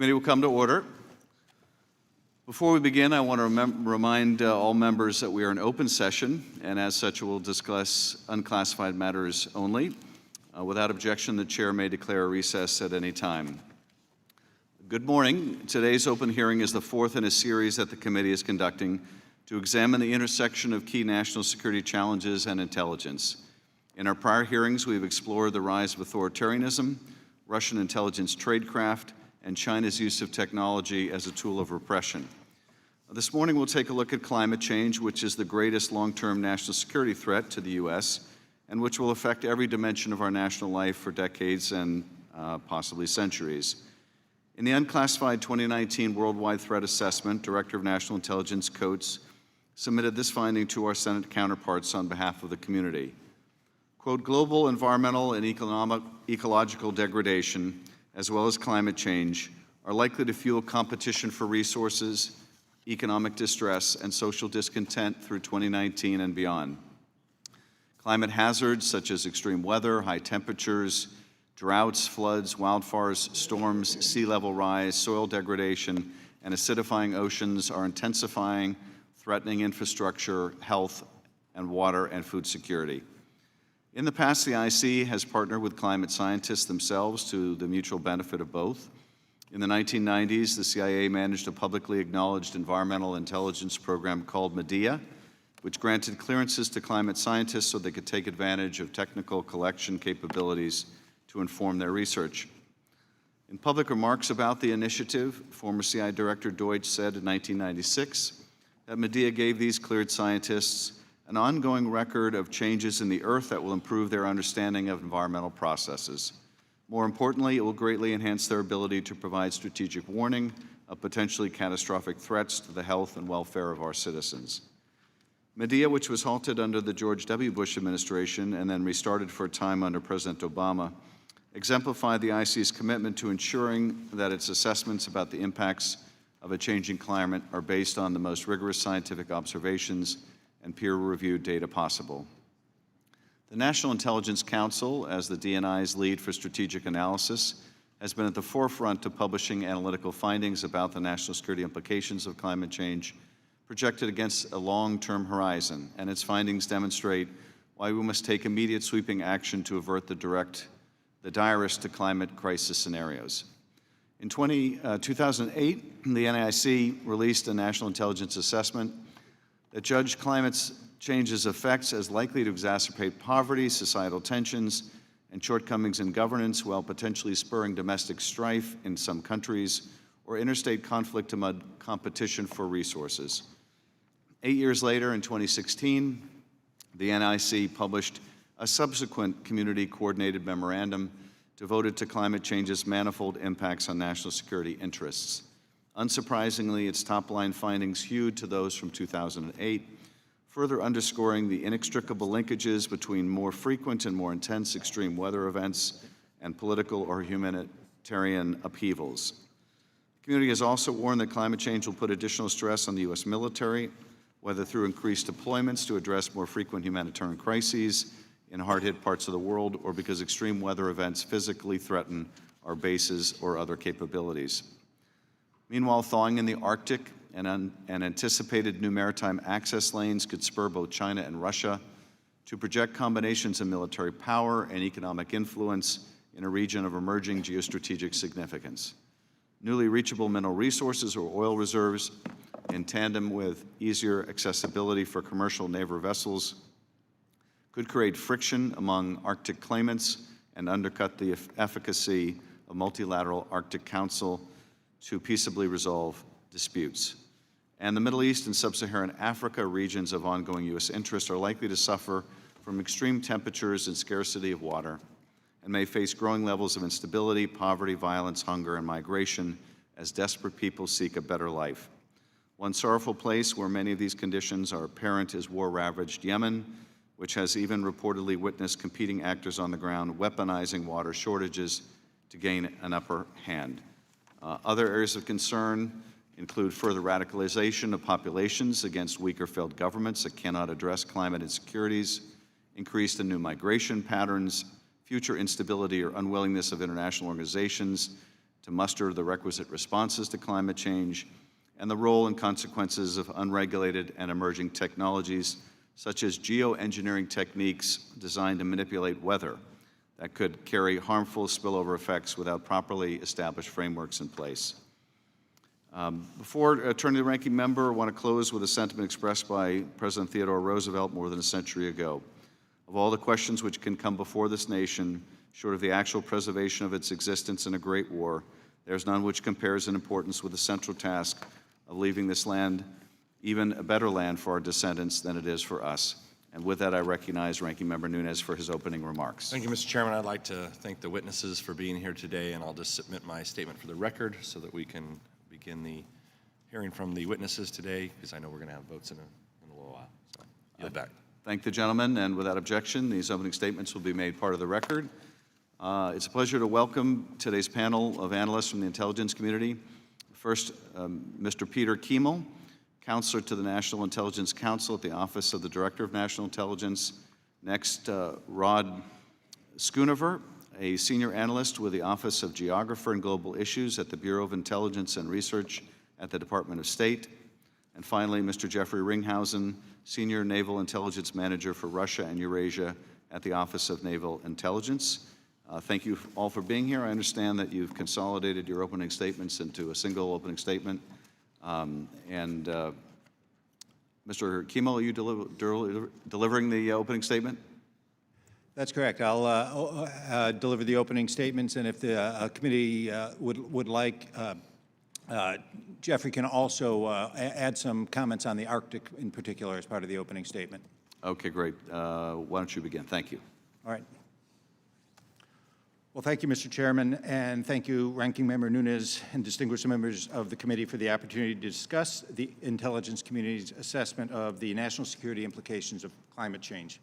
Committee will come to order. Before we begin, I want to remind all members that we are in open session, and as such, we'll discuss unclassified matters only. Without objection, the chair may declare a recess at any time. Good morning. Today's open hearing is the fourth in a series that the committee is conducting to examine the intersection of key national security challenges and intelligence. In our prior hearings, we've explored the rise of authoritarianism, Russian intelligence tradecraft, and China's use of technology as a tool of repression. This morning, we'll take a look at climate change, which is the greatest long-term national security threat to the U.S., and which will affect every dimension of our national life for decades and possibly centuries. In the unclassified 2019 Worldwide Threat Assessment, Director of National Intelligence Coates submitted this finding to our Senate counterparts on behalf of the community. Quote, global environmental and ecological degradation, as well as climate change, are likely to fuel competition for resources, economic distress, and social discontent through 2019 and beyond. Climate hazards such as extreme weather, high temperatures, droughts, floods, wildfires, storms, sea level rise, soil degradation, and acidifying oceans are intensifying, threatening infrastructure, health, and water and food security. In the past, the IC has partnered with climate scientists themselves to the mutual benefit of both. In the 1990s, the CIA managed a publicly acknowledged environmental intelligence program called Midea, which granted clearances to climate scientists so they could take advantage of technical collection capabilities to inform their research. In public remarks about the initiative, former CIA Director Deutsch said in 1996 that Midea gave these cleared scientists an ongoing record of changes in the Earth that will improve their understanding of environmental processes. More importantly, it will greatly enhance their ability to provide strategic warning of potentially catastrophic threats to the health and welfare of our citizens. Midea, which was halted under the George W. Bush administration and then restarted for a time under President Obama, exemplified the IC's commitment to ensuring that its assessments about the impacts of a changing climate are based on the most rigorous scientific observations and peer-reviewed data possible. The National Intelligence Council, as the DNI's lead for strategic analysis, has been at the forefront of publishing analytical findings about the national security implications of climate change projected against a long-term horizon, and its findings demonstrate why we must take immediate sweeping action to avert the direst to climate crisis scenarios. In 2008, the NIC released a national intelligence assessment that judged climate change's effects as likely to exacerbate poverty, societal tensions, and shortcomings in governance while potentially spurring domestic strife in some countries or interstate conflict amid competition for resources. 8 years later, in 2016, the NIC published a subsequent community-coordinated memorandum devoted to climate change's manifold impacts on national security interests. Unsurprisingly, its top-line findings hewed to those from 2008, further underscoring the inextricable linkages between more frequent and more intense extreme weather events and political or humanitarian upheavals. The community has also warned that climate change will put additional stress on the U.S. military, whether through increased deployments to address more frequent humanitarian crises in hard-hit parts of the world, or because extreme weather events physically threaten our bases or other capabilities. Meanwhile, thawing in the Arctic and anticipated new maritime access lanes could spur both China and Russia to project combinations of military power and economic influence in a region of emerging geostrategic significance. Newly reachable mineral resources or oil reserves, in tandem with easier accessibility for commercial naval vessels, could create friction among Arctic claimants and undercut the efficacy of multilateral Arctic Council to peaceably resolve disputes. And the Middle East and Sub-Saharan Africa, regions of ongoing U.S. interest, are likely to suffer from extreme temperatures and scarcity of water, and may face growing levels of instability, poverty, violence, hunger, and migration as desperate people seek a better life. One sorrowful place where many of these conditions are apparent is war-ravaged Yemen, which has even reportedly witnessed competing actors on the ground weaponizing water shortages to gain an upper hand. Other areas of concern include further radicalization of populations against weak or failed governments that cannot address climate insecurities, increased and new migration patterns, future instability or unwillingness of international organizations to muster the requisite responses to climate change, and the role and consequences of unregulated and emerging technologies, such as geoengineering techniques designed to manipulate weather that could carry harmful spillover effects without properly established frameworks in place. Before turning to the ranking member, I want to close with a sentiment expressed by President Theodore Roosevelt more than a century ago. Of all the questions which can come before this nation, short of the actual preservation of its existence in a great war, there's none which compares in importance with the central task of leaving this land even a better land for our descendants than it is for us. And with that, I recognize Ranking Member Nunes for his opening remarks. Thank you, Mr. Chairman. I'd like to thank the witnesses for being here today, and I'll just submit my statement for the record so that we can begin the hearing from the witnesses today, because I know we're going to have votes in a little while. So, yield back. Thank the gentleman, and without objection, these opening statements will be made part of the record. It's a pleasure to welcome today's panel of analysts from the intelligence community. First, Mr. Peter Kiemel, Counselor to the National Intelligence Council at the Office of the Director of National Intelligence. Next, Rod Schoonover, a Senior Analyst with the Office of Geographer and Global Issues at the Bureau of Intelligence and Research at the Department of State. And finally, Mr. Jeffrey Ringhausen, Senior Naval Intelligence Manager for Russia and Eurasia at the Office of Naval Intelligence. Thank you all for being here. I understand that you've consolidated your opening statements into a single opening statement. Mr. Kiemel, are you delivering the opening statement? That's correct. I'll deliver the opening statements, and if the committee would like, Jeffrey can also add some comments on the Arctic in particular as part of the opening statement. Okay, great. Why don't you begin? Thank you. All right. Well, thank you, Mr. Chairman, and thank you, Ranking Member Nunes and distinguished members of the committee for the opportunity to discuss the intelligence community's assessment of the national security implications of climate change.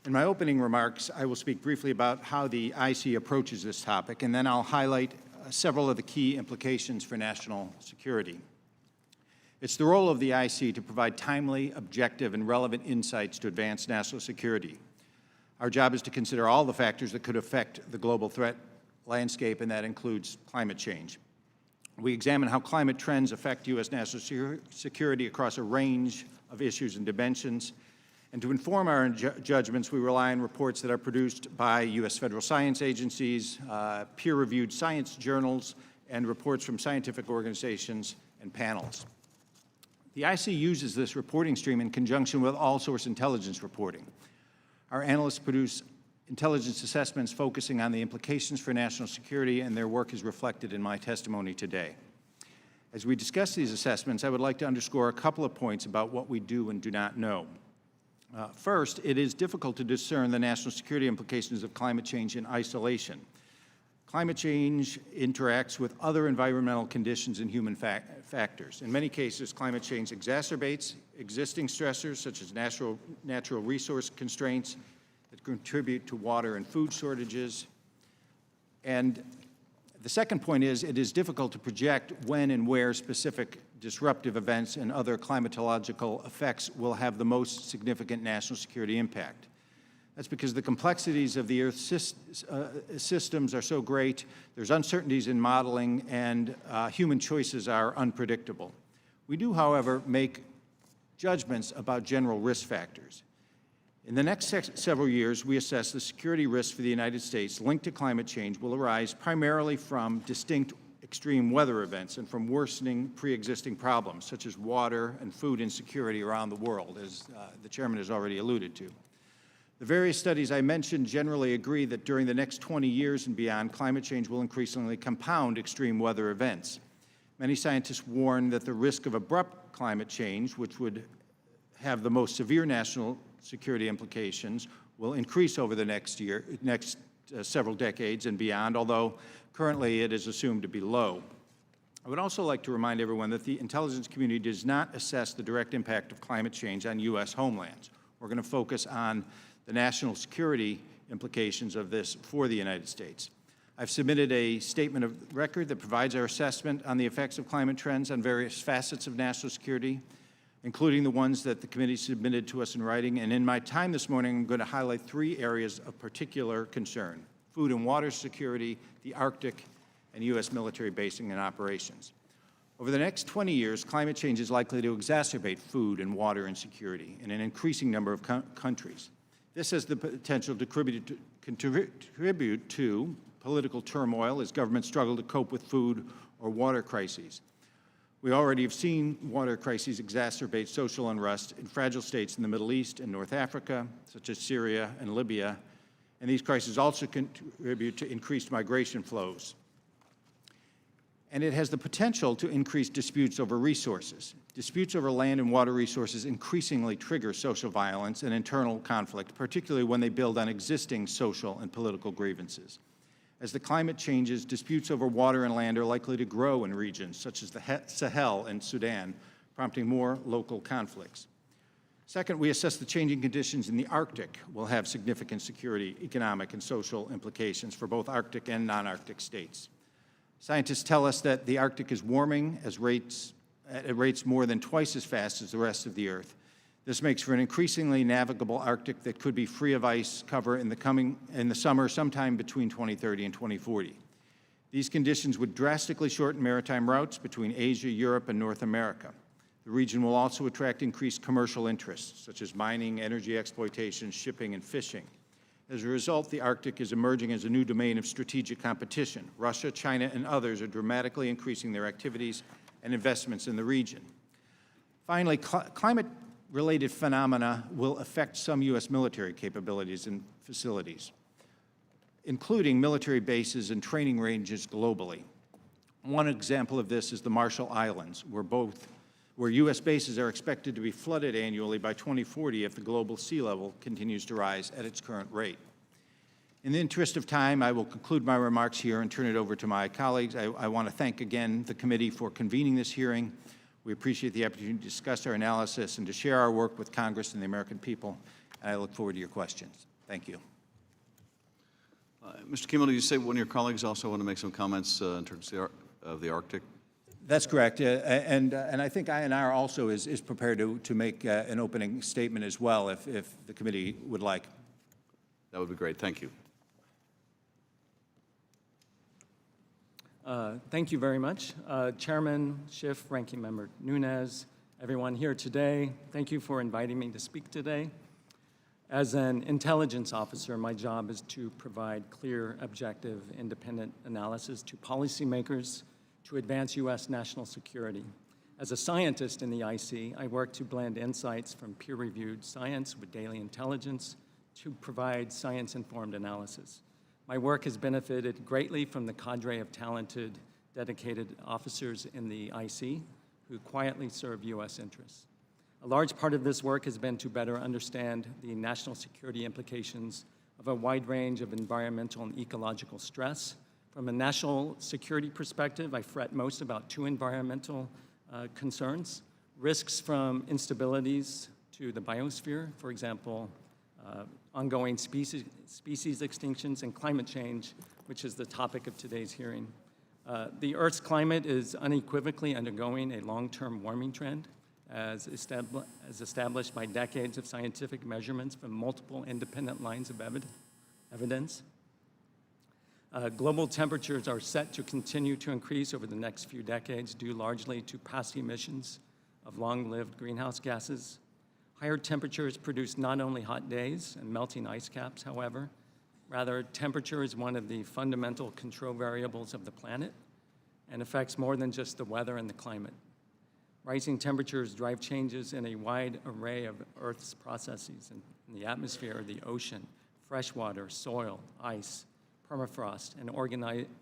In my opening remarks, I will speak briefly about how the IC approaches this topic, and then I'll highlight several of the key implications for national security. It's the role of the IC to provide timely, objective, and relevant insights to advance national security. Our job is to consider all the factors that could affect the global threat landscape, and that includes climate change. We examine how climate trends affect U.S. national security across a range of issues and dimensions. And to inform our judgments, we rely on reports that are produced by U.S. federal science agencies, peer-reviewed science journals, and reports from scientific organizations and panels. The IC uses this reporting stream in conjunction with all-source intelligence reporting. Our analysts produce intelligence assessments focusing on the implications for national security, and their work is reflected in my testimony today. As we discuss these assessments, I would like to underscore a couple of points about what we do and do not know. First, it is difficult to discern the national security implications of climate change in isolation. Climate change interacts with other environmental conditions and human factors. In many cases, climate change exacerbates existing stressors such as natural resource constraints that contribute to water and food shortages. And the second point is it is difficult to project when and where specific disruptive events and other climatological effects will have the most significant national security impact. That's because the complexities of the Earth's systems are so great, there's uncertainties in modeling, and human choices are unpredictable. We do, however, make judgments about general risk factors. In the next several years, we assess the security risks for the United States linked to climate change will arise primarily from distinct extreme weather events and from worsening pre-existing problems, such as water and food insecurity around the world, as the Chairman has already alluded to. The various studies I mentioned generally agree that during the next 20 years and beyond, climate change will increasingly compound extreme weather events. Many scientists warn that the risk of abrupt climate change, which would have the most severe national security implications, will increase over the next several decades and beyond, although currently it is assumed to be low. I would also like to remind everyone that the intelligence community does not assess the direct impact of climate change on U.S. homelands. We're going to focus on the national security implications of this for the United States. I've submitted a statement of record that provides our assessment on the effects of climate trends on various facets of national security, including the ones that the committee submitted to us in writing. And in my time this morning, I'm going to highlight three areas of particular concern: food and water security, the Arctic, and U.S. military basing and operations. Over the next 20 years, climate change is likely to exacerbate food and water insecurity in an increasing number of countries. This has the potential to contribute to political turmoil as governments struggle to cope with food or water crises. We already have seen water crises exacerbate social unrest in fragile states in the Middle East and North Africa, such as Syria and Libya, and these crises also contribute to increased migration flows. And it has the potential to increase disputes over resources. Disputes over land and water resources increasingly trigger social violence and internal conflict, particularly when they build on existing social and political grievances. As the climate changes, disputes over water and land are likely to grow in regions such as the Sahel and Sudan, prompting more local conflicts. Second, we assess the changing conditions in the Arctic will have significant security, economic, and social implications for both Arctic and non-Arctic states. Scientists tell us that the Arctic is warming at rates more than twice as fast as the rest of the Earth. This makes for an increasingly navigable Arctic that could be free of ice cover in the summer sometime between 2030 and 2040. These conditions would drastically shorten maritime routes between Asia, Europe, and North America. The region will also attract increased commercial interests, such as mining, energy exploitation, shipping, and fishing. As a result, the Arctic is emerging as a new domain of strategic competition. Russia, China, and others are dramatically increasing their activities and investments in the region. Finally, climate-related phenomena will affect some U.S. military capabilities and facilities, including military bases and training ranges globally. One example of this is the Marshall Islands, where U.S. bases are expected to be flooded annually by 2040 if the global sea level continues to rise at its current rate. In the interest of time, I will conclude my remarks here and turn it over to my colleagues. I want to thank again the committee for convening this hearing. We appreciate the opportunity to discuss our analysis and to share our work with Congress and the American people, and I look forward to your questions. Thank you. Mr. Kiemel, did you say one of your colleagues also want to make some comments in terms of the Arctic? That's correct, and I think INR also is prepared to make an opening statement as well, if the committee would like. That would be great. Thank you. Thank you very much. Chairman Schiff, Ranking Member Nunes, everyone here today, thank you for inviting me to speak today. As an intelligence officer, my job is to provide clear, objective, independent analysis to policymakers to advance U.S. national security. As a scientist in the IC, I work to blend insights from peer-reviewed science with daily intelligence to provide science-informed analysis. My work has benefited greatly from the cadre of talented, dedicated officers in the IC who quietly serve U.S. interests. A large part of this work has been to better understand the national security implications of a wide range of environmental and ecological stress. From a national security perspective, I fret most about two environmental concerns: risks from instabilities to the biosphere, for example, ongoing species extinctions, and climate change, which is the topic of today's hearing. The Earth's climate is unequivocally undergoing a long-term warming trend, as established by decades of scientific measurements from multiple independent lines of evidence. Global temperatures are set to continue to increase over the next few decades, due largely to past emissions of long-lived greenhouse gases. Higher temperatures produce not only hot days and melting ice caps, however. Rather, temperature is one of the fundamental control variables of the planet and affects more than just the weather and the climate. Rising temperatures drive changes in a wide array of Earth's processes in the atmosphere, the ocean, freshwater, soil, ice, permafrost, and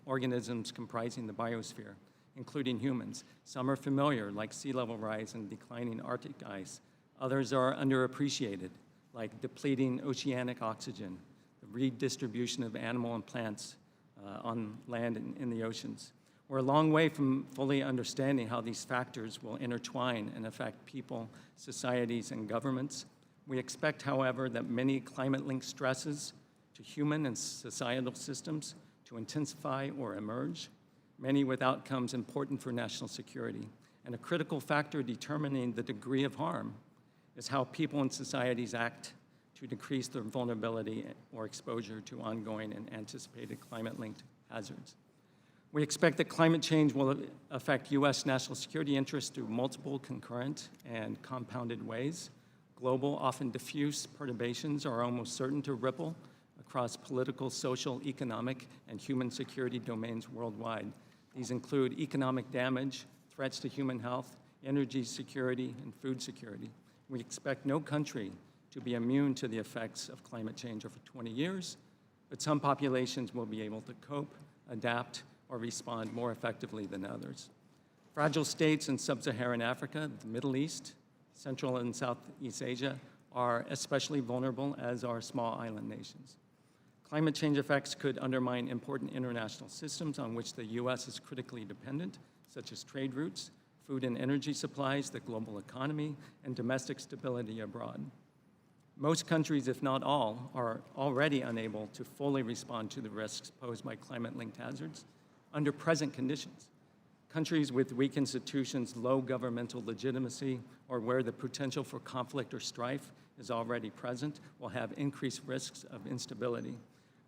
organisms comprising the biosphere, including humans. Some are familiar, like sea level rise and declining Arctic ice. Others are underappreciated, like depleting oceanic oxygen, the redistribution of animal and plants on land and in the oceans. We're a long way from fully understanding how these factors will intertwine and affect people, societies, and governments. We expect, however, that many climate-linked stresses to human and societal systems to intensify or emerge, many with outcomes important for national security. And a critical factor determining the degree of harm is how people and societies act to decrease their vulnerability or exposure to ongoing and anticipated climate-linked hazards. We expect that climate change will affect U.S. national security interests through multiple concurrent and compounded ways. Global, often diffuse perturbations are almost certain to ripple across political, social, economic, and human security domains worldwide. These include economic damage, threats to human health, energy security, and food security. We expect no country to be immune to the effects of climate change over 20 years, but some populations will be able to cope, adapt, or respond more effectively than others. Fragile states in sub-Saharan Africa, the Middle East, Central and Southeast Asia are especially vulnerable, as are small island nations. Climate change effects could undermine important international systems on which the U.S. is critically dependent, such as trade routes, food and energy supplies, the global economy, and domestic stability abroad. Most countries, if not all, are already unable to fully respond to the risks posed by climate-linked hazards under present conditions. Countries with weak institutions, low governmental legitimacy, or where the potential for conflict or strife is already present will have increased risks of instability.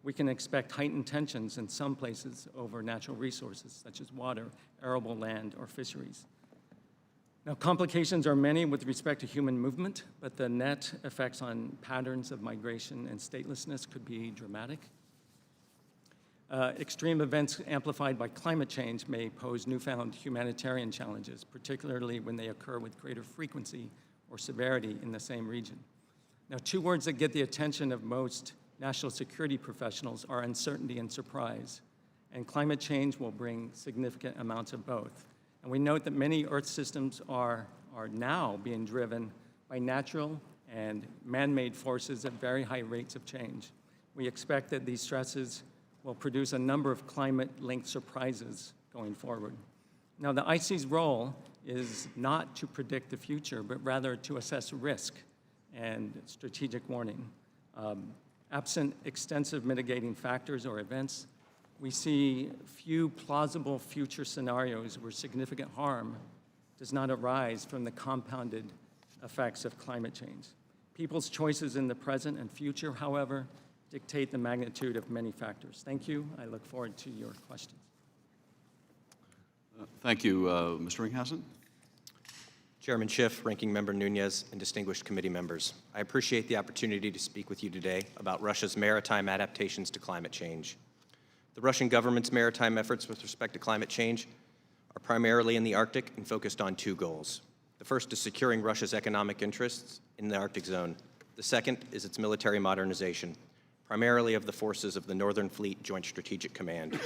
We can expect heightened tensions in some places over natural resources, such as water, arable land, or fisheries. Now, complications are many with respect to human movement, but the net effects on patterns of migration and statelessness could be dramatic. Extreme events amplified by climate change may pose newfound humanitarian challenges, particularly when they occur with greater frequency or severity in the same region. Now, two words that get the attention of most national security professionals are uncertainty and surprise, and climate change will bring significant amounts of both. And we note that many Earth systems are now being driven by natural and man-made forces at very high rates of change. We expect that these stresses will produce a number of climate-linked surprises going forward. Now, the IC's role is not to predict the future, but rather to assess risk and strategic warning. Absent extensive mitigating factors or events, we see few plausible future scenarios where significant harm does not arise from the compounded effects of climate change. People's choices in the present and future, however, dictate the magnitude of many factors. Thank you. I look forward to your questions. Thank you, Mr. Ringhausen. Chairman Schiff, Ranking Member Nunez, and distinguished committee members, I appreciate the opportunity to speak with you today about Russia's maritime adaptations to climate change. The Russian government's maritime efforts with respect to climate change are primarily in the Arctic and focused on two goals. The first is securing Russia's economic interests in the Arctic zone. The second is its military modernization, primarily of the forces of the Northern Fleet Joint Strategic Command.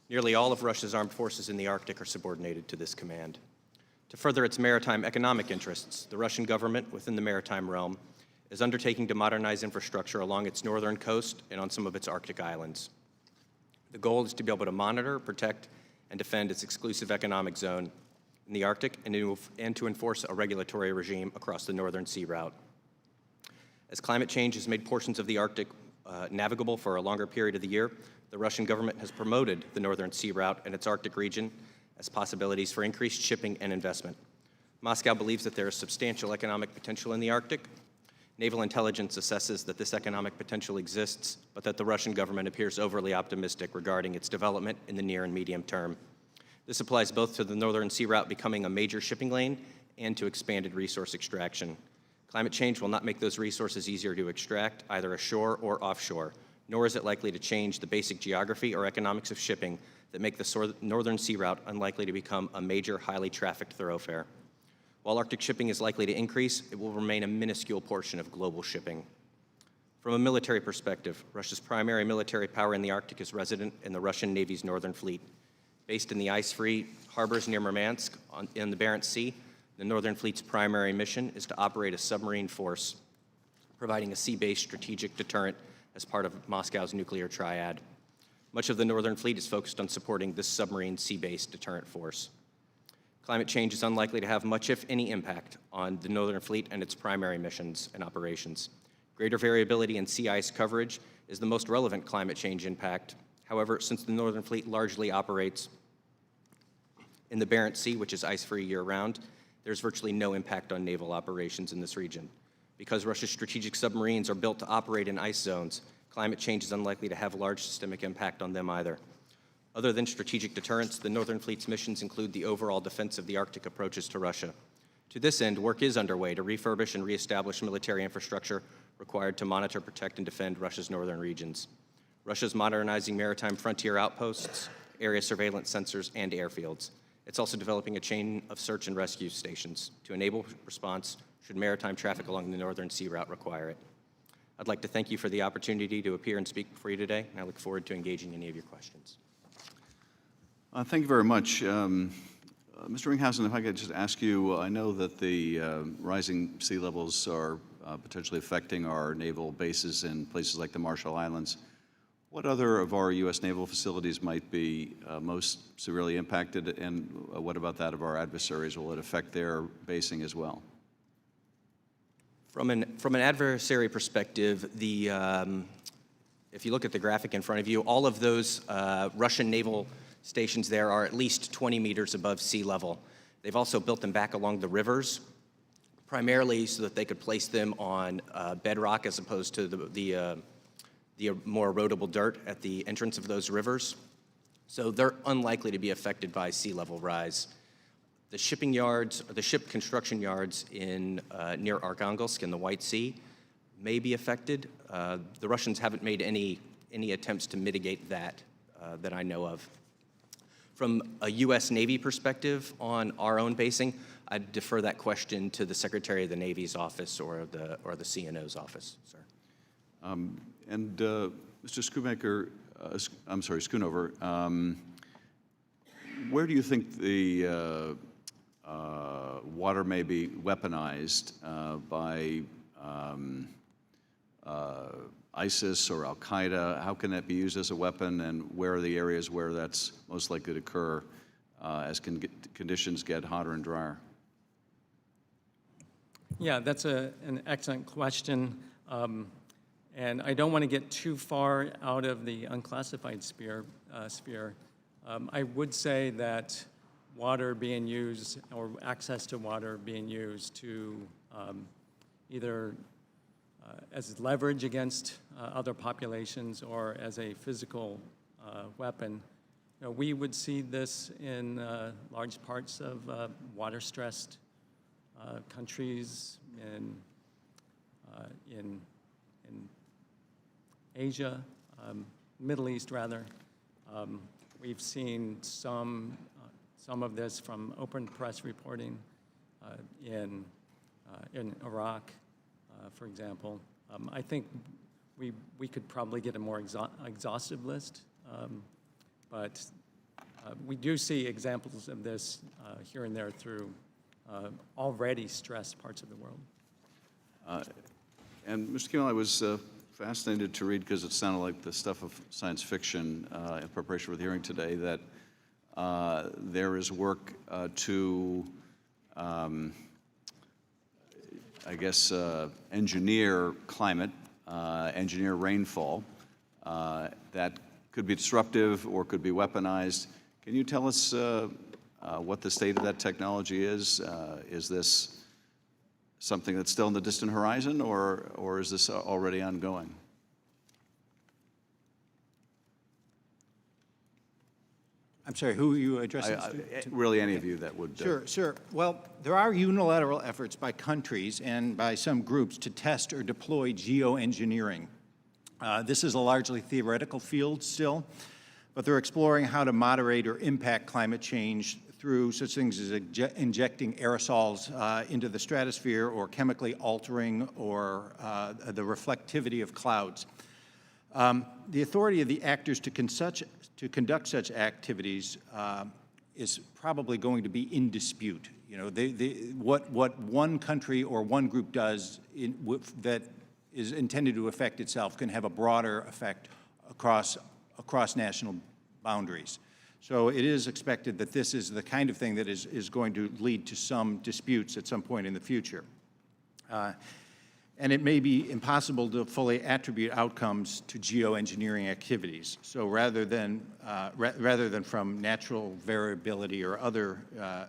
Nearly all of Russia's armed forces in the Arctic are subordinated to this command. To further its maritime economic interests, the Russian government within the maritime realm is undertaking to modernize infrastructure along its northern coast and on some of its Arctic islands. The goal is to be able to monitor, protect, and defend its exclusive economic zone in the Arctic and to enforce a regulatory regime across the northern sea route. As climate change has made portions of the Arctic navigable for a longer period of the year, the Russian government has promoted the northern sea route and its Arctic region as possibilities for increased shipping and investment. Moscow believes that there is substantial economic potential in the Arctic. Naval intelligence assesses that this economic potential exists, but that the Russian government appears overly optimistic regarding its development in the near and medium term. This applies both to the northern sea route becoming a major shipping lane and to expanded resource extraction. Climate change will not make those resources easier to extract, either ashore or offshore, nor is it likely to change the basic geography or economics of shipping that make the northern sea route unlikely to become a major, highly trafficked thoroughfare. While Arctic shipping is likely to increase, it will remain a minuscule portion of global shipping. From a military perspective, Russia's primary military power in the Arctic is resident in the Russian Navy's Northern Fleet. Based in the ice-free harbors near Murmansk in the Barents Sea, the Northern Fleet's primary mission is to operate a submarine force, providing a sea-based strategic deterrent as part of Moscow's nuclear triad. Much of the Northern Fleet is focused on supporting this submarine sea-based deterrent force. Climate change is unlikely to have much, if any, impact on the Northern Fleet and its primary missions and operations. Greater variability in sea ice coverage is the most relevant climate change impact. However, since the Northern Fleet largely operates in the Barents Sea, which is ice-free year-round, there's virtually no impact on naval operations in this region. Because Russia's strategic submarines are built to operate in ice zones, climate change is unlikely to have large systemic impact on them either. Other than strategic deterrence, the Northern Fleet's missions include the overall defense of the Arctic approaches to Russia. To this end, work is underway to refurbish and reestablish military infrastructure required to monitor, protect, and defend Russia's northern regions. Russia's modernizing maritime frontier outposts, area surveillance sensors, and airfields. It's also developing a chain of search and rescue stations to enable response should maritime traffic along the northern sea route require it. I'd like to thank you for the opportunity to appear and speak before you today, and I look forward to engaging any of your questions. Thank you very much. Mr. Ringhausen, if I could just ask you, I know that the rising sea levels are potentially affecting our naval bases in places like the Marshall Islands. What other of our U.S. naval facilities might be most severely impacted, and what about that of our adversaries? Will it affect their basing as well? From an adversary perspective, if you look at the graphic in front of you, all of those Russian naval stations there are at least 20 meters above sea level. They've also built them back along the rivers, primarily so that they could place them on bedrock as opposed to the more erodible dirt at the entrance of those rivers. So they're unlikely to be affected by sea level rise. The shipping yards, or the ship construction yards in near Arkhangelsk in the White Sea may be affected. The Russians haven't made any attempts to mitigate that that I know of. From a U.S. Navy perspective on our own basing, I'd defer that question to the Secretary of the Navy's office or the CNO's office, sir. Mr. Schoonover, where do you think the water may be weaponized by ISIS or Al-Qaeda? How can that be used as a weapon, and where are the areas where that's most likely to occur as conditions get hotter and drier? Yeah, that's an excellent question. And I don't want to get too far out of the unclassified sphere. I would say that water being used, or access to water being used to either as leverage against other populations or as a physical weapon, we would see this in large parts of water-stressed countries in Asia, Middle East rather. We've seen some of this from open press reporting in Iraq, for example. I think we could probably get a more exhaustive list, but we do see examples of this here and there through already stressed parts of the world. And Mr. Kiemel, I was fascinated to read, because it sounded like the stuff of science fiction in preparation for the hearing today, that there is work to, I guess, engineer climate, engineer rainfall that could be disruptive or could be weaponized. Can you tell us what the state of that technology is? Is this something that's still in the distant horizon, or is this already ongoing? I'm sorry, who are you addressing? Really, any of you that would. Sure. Well, there are unilateral efforts by countries and by some groups to test or deploy geoengineering. This is a largely theoretical field still, but they're exploring how to moderate or impact climate change through such things as injecting aerosols into the stratosphere, or chemically altering or the reflectivity of clouds. The authority of the actors to conduct such activities is probably going to be in dispute. What one country or one group does that is intended to affect itself can have a broader effect across national boundaries. So it is expected that this is the kind of thing that is going to lead to some disputes at some point in the future. And it may be impossible to fully attribute outcomes to geoengineering activities. So rather than from natural variability or other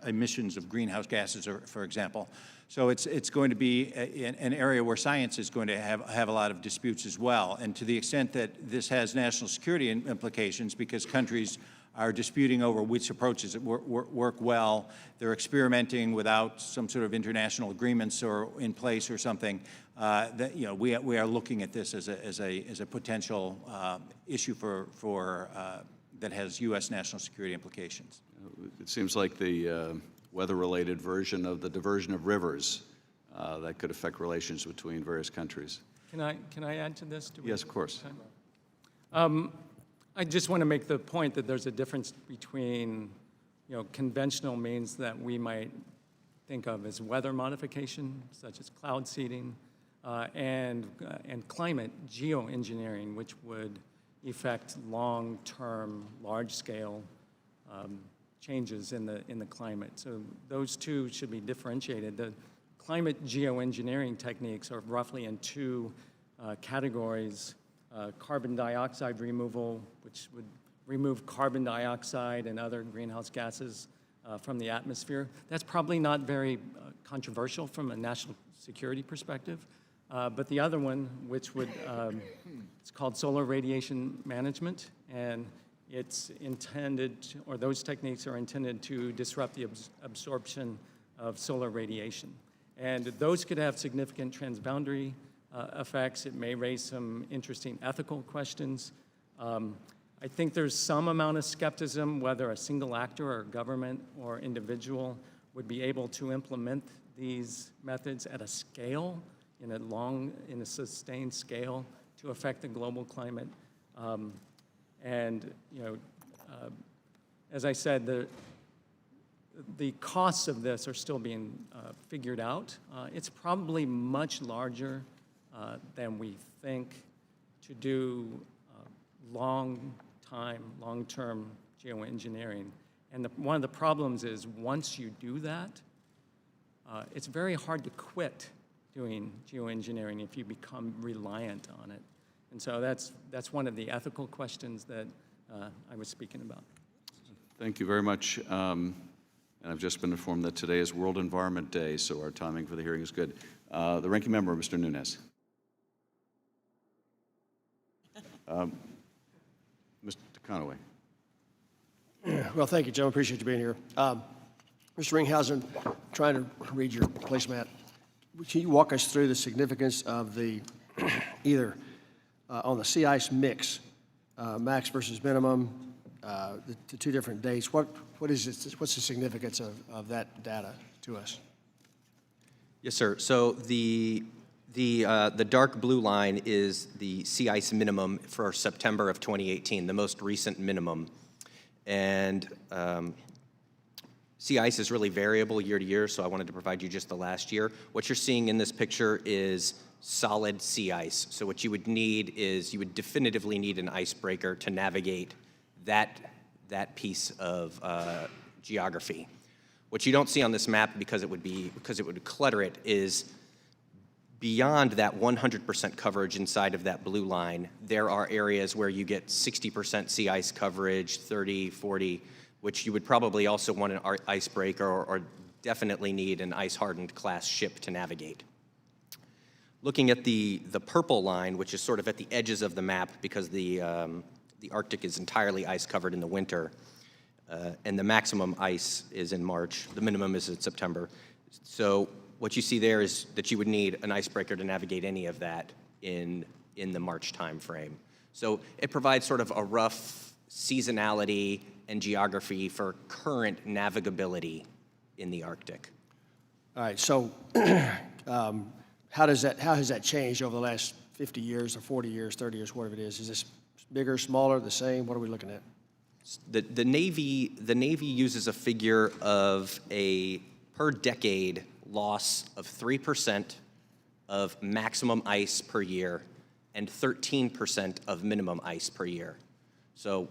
emissions of greenhouse gases, for example. So it's going to be an area where science is going to have a lot of disputes as well. And to the extent that this has national security implications, because countries are disputing over which approaches work well. They're experimenting without some sort of international agreements or in place or something. That, you know, we are looking at this as a potential issue for that has U.S. national security implications. It seems like the weather-related version of the diversion of rivers that could affect relations between various countries. Can I add to this? Yes, of course. I just want to make the point that there's a difference between, you know, conventional means that we might think of as weather modification, such as cloud seeding, and climate geoengineering, which would affect long-term, large-scale changes in the climate. So those two should be differentiated. The climate geoengineering techniques are roughly in two categories: carbon dioxide removal, which would remove carbon dioxide and other greenhouse gases from the atmosphere. That's probably not very controversial from a national security perspective. But the other one, which would, it's called solar radiation management, and it's intended, or those techniques are intended to disrupt the absorption of solar radiation. And those could have significant transboundary effects. It may raise some interesting ethical questions. I think there's some amount of skepticism whether a single actor or government or individual would be able to implement these methods at a scale, in a sustained scale, to affect the global climate. And, you know, as I said, the costs of this are still being figured out. It's probably much larger than we think to do long-term geoengineering. And one of the problems is once you do that, it's very hard to quit doing geoengineering if you become reliant on it. And so that's one of the ethical questions that I was speaking about. Thank you very much. And I've just been informed that today is World Environment Day, so our timing for the hearing is good. The ranking member, Mr. Nunes. Mr. Conaway. Well, thank you, Jim. Appreciate you being here. Mr. Ringhausen, trying to read your placemat. Can you walk us through the significance of the either on the sea ice mix, max versus minimum, the two different dates? What is it? What's the significance of that data to us? Yes, sir. So the dark blue line is the sea ice minimum for September of 2018, the most recent minimum. And sea ice is really variable year to year, so I wanted to provide you just the last year. What you're seeing in this picture is solid sea ice. So what you would need is you would definitively need an icebreaker to navigate that piece of geography. What you don't see on this map because it would clutter it is beyond that 100% coverage inside of that blue line, there are areas where you get 60% sea ice coverage, 30, 40, which you would probably also want an icebreaker or definitely need an ice-hardened class ship to navigate. Looking at the purple line, which is sort of at the edges of the map because the Arctic is entirely ice-covered in the winter, and the maximum ice is in March. The minimum is in September. So what you see there is that you would need an icebreaker to navigate any of that in the March timeframe. So it provides sort of a rough seasonality and geography for current navigability in the Arctic. All right. So how has that changed over the last 50 years or 40 years, 30 years, whatever it is? Is this bigger, smaller, the same? What are we looking at? The Navy uses a figure of a per decade loss of 3% of maximum ice per year and 13% of minimum ice per year. So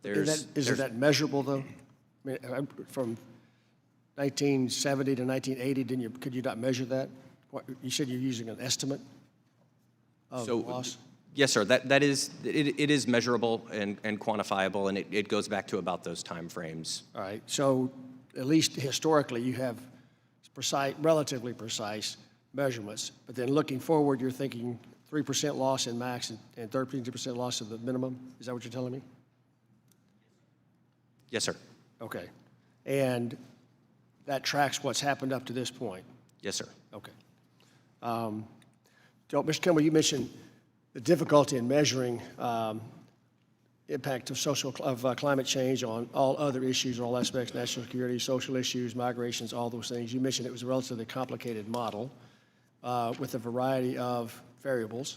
Is that measurable though? I mean, from 1970 to 1980, could you not measure that? You said you're using an estimate of loss? Yes, sir. It is measurable and quantifiable, and it goes back to about those time frames. All right. So at least historically, you have precise, relatively precise measurements. But then looking forward, you're thinking 3% loss in max and 13% loss of the minimum. Is that what you're telling me? Yes, sir. Okay. And that tracks what's happened up to this point? Yes, sir. Okay. Mr. Kiemel, you mentioned the difficulty in measuring impact of climate change on all other issues, all aspects, national security, social issues, migrations, all those things. You mentioned it was a relatively complicated model with a variety of variables.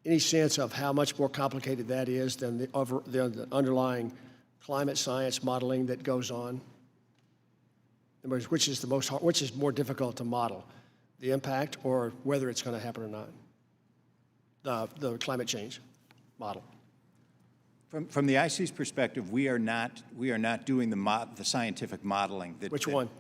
Any sense of how much more complicated that is than the underlying climate science modeling that goes on? In other words, which is more difficult to model, the impact or whether it's going to happen or not? The climate change model. From the IC's perspective, we are not doing the scientific modeling. Which one?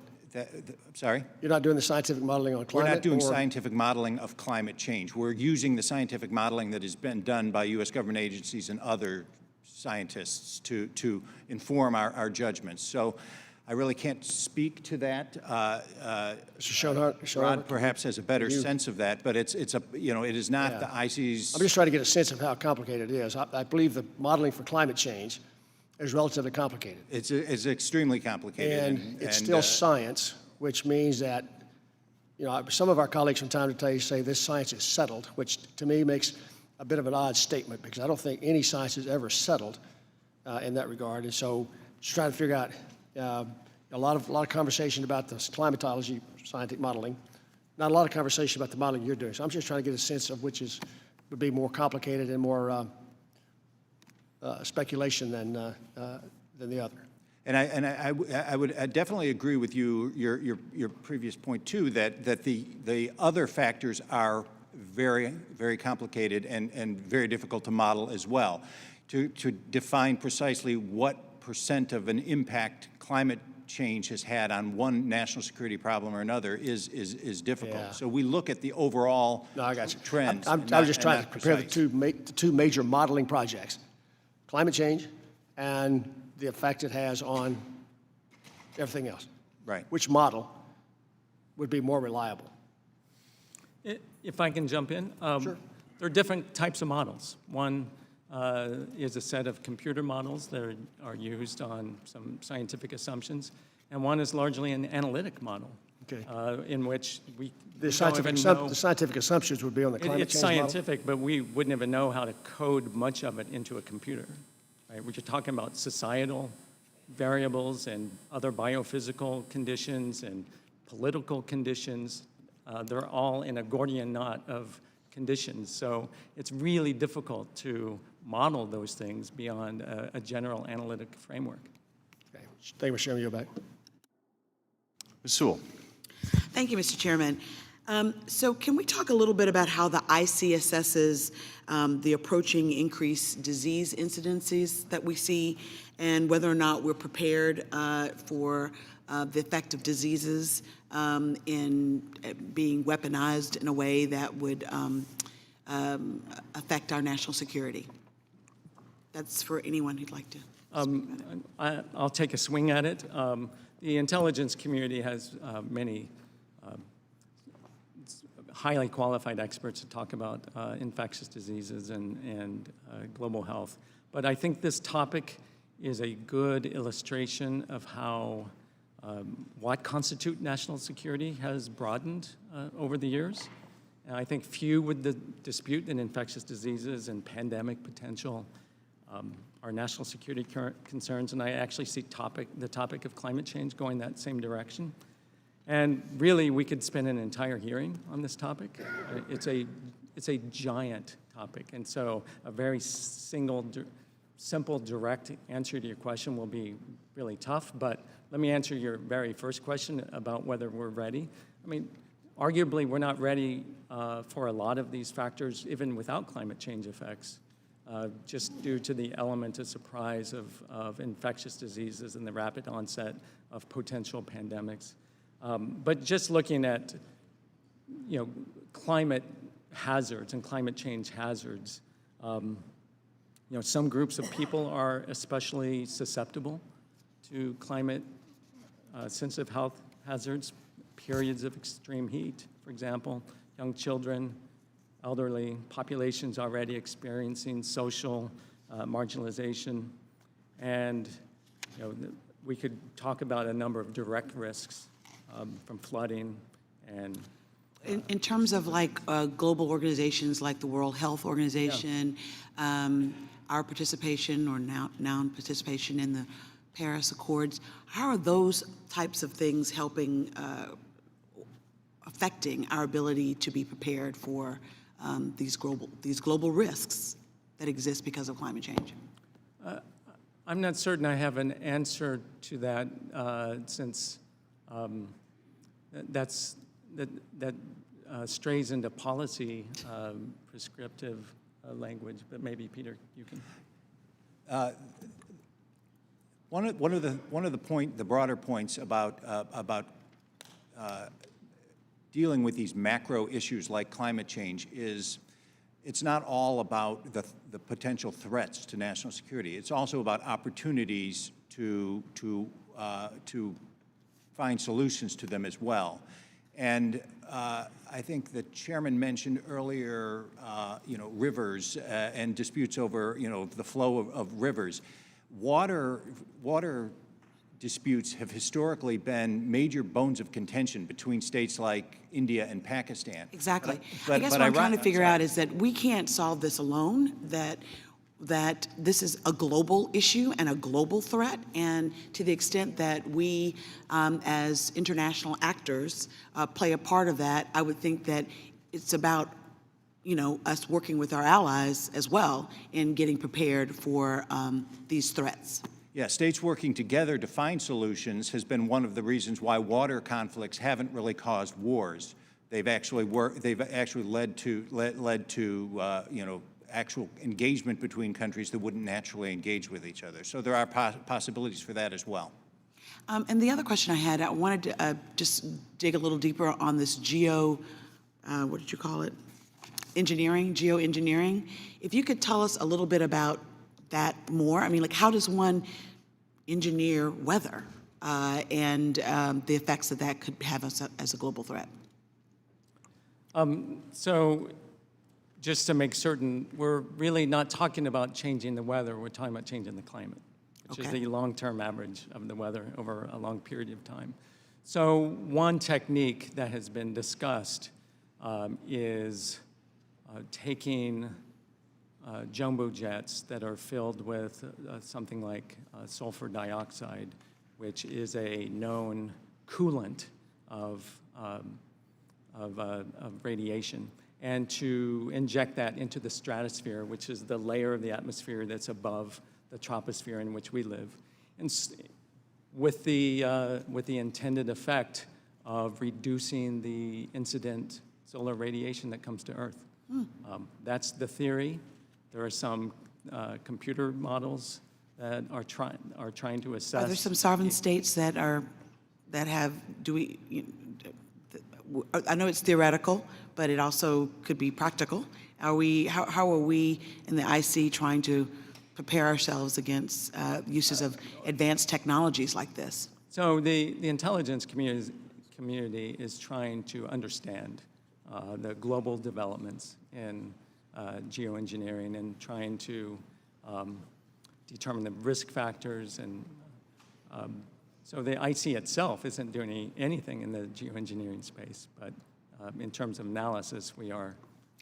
Sorry? You're not doing the scientific modeling on climate? We're not doing scientific modeling of climate change. We're using the scientific modeling that has been done by U.S. government agencies and other scientists to inform our judgments. So I really can't speak to that. Mr. Rod perhaps has a better sense of that, but it is not the IC's. I'm just trying to get a sense of how complicated it is. I believe the modeling for climate change is relatively complicated. It's extremely complicated. And it's still science, which means that, some of our colleagues from time to time say this science is settled, which to me makes a bit of an odd statement because I don't think any science is ever settled in that regard. And so just trying to figure out a lot of conversation about the climatology scientific modeling, not a lot of conversation about the modeling you're doing. So I'm just trying to get a sense of which would be more complicated and more speculation than the other. And I would definitely agree with your previous point too, that the other factors are very, very complicated and very difficult to model as well. To define precisely what percent of an impact climate change has had on one national security problem or another is difficult. Yeah. So we look at the overall trends. I was just trying to compare the two major modeling projects, climate change and the effect it has on everything else. Right. Which model would be more reliable? If I can jump in. Sure. There are different types of models. One is a set of computer models that are used on some scientific assumptions, and one is largely an analytic model, Okay. in which we The don't even know. the scientific assumptions would be on the climate It's change model? scientific, but we wouldn't even know how to code much of it into a computer. Right? We're just talking about societal variables and other biophysical conditions and political conditions. They're all in a Gordian knot of conditions. So it's really difficult to model those things beyond a general analytic framework. Okay. Thank you, Mr. Chairman. You're back. Ms. Sewell. Thank you, Mr. Chairman. So can we talk a little bit about how the IC assesses the approaching increased disease incidences that we see and whether or not we're prepared for the effect of diseases in being weaponized in a way that would affect our national security? That's for anyone who'd like to. I'll take a swing at it. The intelligence community has many highly qualified experts to talk about infectious diseases and global health. But I think this topic is a good illustration of how what constitutes national security has broadened over the years. And I think few would dispute that infectious diseases and pandemic potential are national security concerns, and I actually see the topic of climate change going that same direction. And really, we could spend an entire hearing on this topic. It's a giant topic, and so a very simple, direct answer to your question will be really tough. But let me answer your very first question about whether we're ready. I mean, arguably, we're not ready for a lot of these factors, even without climate change effects, just due to the element of surprise of infectious diseases and the rapid onset of potential pandemics. But just looking at, climate hazards and climate change hazards, some groups of people are especially susceptible to climate-sensitive health hazards, periods of extreme heat, for example, young children, elderly, populations already experiencing social marginalization. And we could talk about a number of direct risks from flooding and In terms of like global organizations like the World Health Organization, our participation or now participation in the Paris Accords, how are those types of things helping, affecting our ability to be prepared for these global risks that exist because of climate change? I'm not certain I have an answer to that since that strays into policy prescriptive language, but maybe Peter, you can. One of the broader points about dealing with these macro issues like climate change is it's not all about the potential threats to national security. It's also about opportunities to find solutions to them as well. And I think the chairman mentioned earlier, rivers and disputes over, the flow of rivers. Water disputes have historically been major bones of contention between states like India and Pakistan. Exactly. But I guess what I'm trying to figure out is that we can't solve this alone, that this is a global issue and a global threat, and to the extent that we, as international actors, play a part of that, I would think that it's about us working with our allies as well in getting prepared for these threats. Yeah, states working together to find solutions has been one of the reasons why water conflicts haven't really caused wars. They've actually led to actual engagement between countries that wouldn't naturally engage with each other. So there are possibilities for that as well. And the other question I had, I wanted to just dig a little deeper on this what did you call it? Geoengineering. If you could tell us a little bit about that more. I mean, like, how does one engineer weather and the effects that could have as a global threat? So just to make certain, we're really not talking about changing the weather, we're talking about changing the climate, which is the long-term average of the weather over a long period of time. So one technique that has been discussed is taking jumbo jets that are filled with something like sulfur dioxide, which is a known coolant of radiation, and to inject that into the stratosphere, which is the layer of the atmosphere that's above the troposphere in which we live, and with the intended effect of reducing the incident solar radiation that comes to Earth. That's the theory. There are some computer models that are trying to assess. Are there some sovereign states that have? I know it's theoretical, but it also could be practical. How are we in the IC trying to prepare ourselves against uses of advanced technologies like this? So the intelligence community is trying to understand the global developments in geoengineering and trying to determine the risk factors. And so the IC itself isn't doing anything in the geoengineering space, but in terms of analysis, we are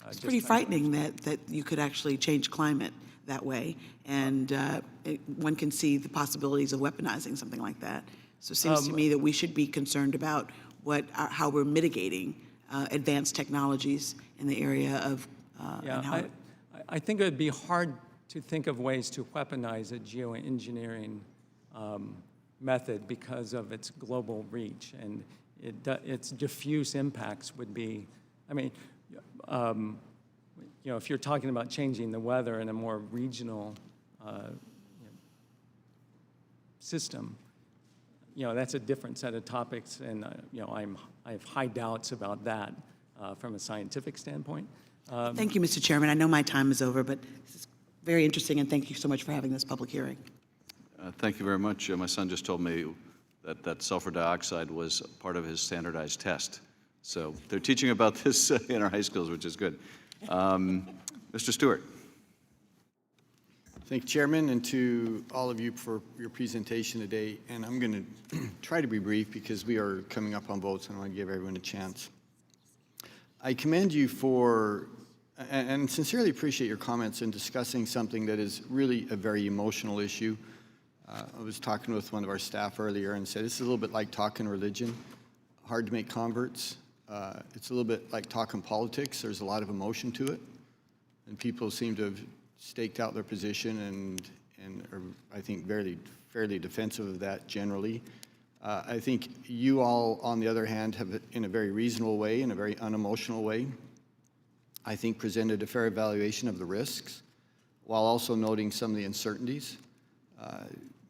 It's pretty frightening that you could actually change climate that way, and one can see the possibilities of weaponizing something like that. So it seems to me that we should be concerned about how we're mitigating advanced technologies in the area of and how I think it would be hard to think of ways to weaponize a geoengineering method because of its global reach, and its diffuse impacts would be, I mean, if you're talking about changing the weather in a more regional system, that's a different set of topics, and I have high doubts about that from a scientific standpoint. Thank you, Mr. Chairman. I know my time is over, but this is very interesting, and thank you so much for having this public hearing. Thank you very much. My son just told me that sulfur dioxide was part of his standardized test. So they're teaching about this in our high schools, which is good. Mr. Stewart. Thank you, Chairman, and to all of you for your presentation today. And I'm going to try to be brief because we are coming up on votes and I want to give everyone a chance. I commend you for, and sincerely appreciate your comments in discussing something that is really a very emotional issue. I was talking with one of our staff earlier and said, this is a little bit like talking religion, hard to make converts. It's a little bit like talking politics. There's a lot of emotion to it. And people seem to have staked out their position and are, I think, fairly defensive of that generally. I think you all, on the other hand, have, in a very reasonable way, in a very unemotional way, I think presented a fair evaluation of the risks, while also noting some of the uncertainties.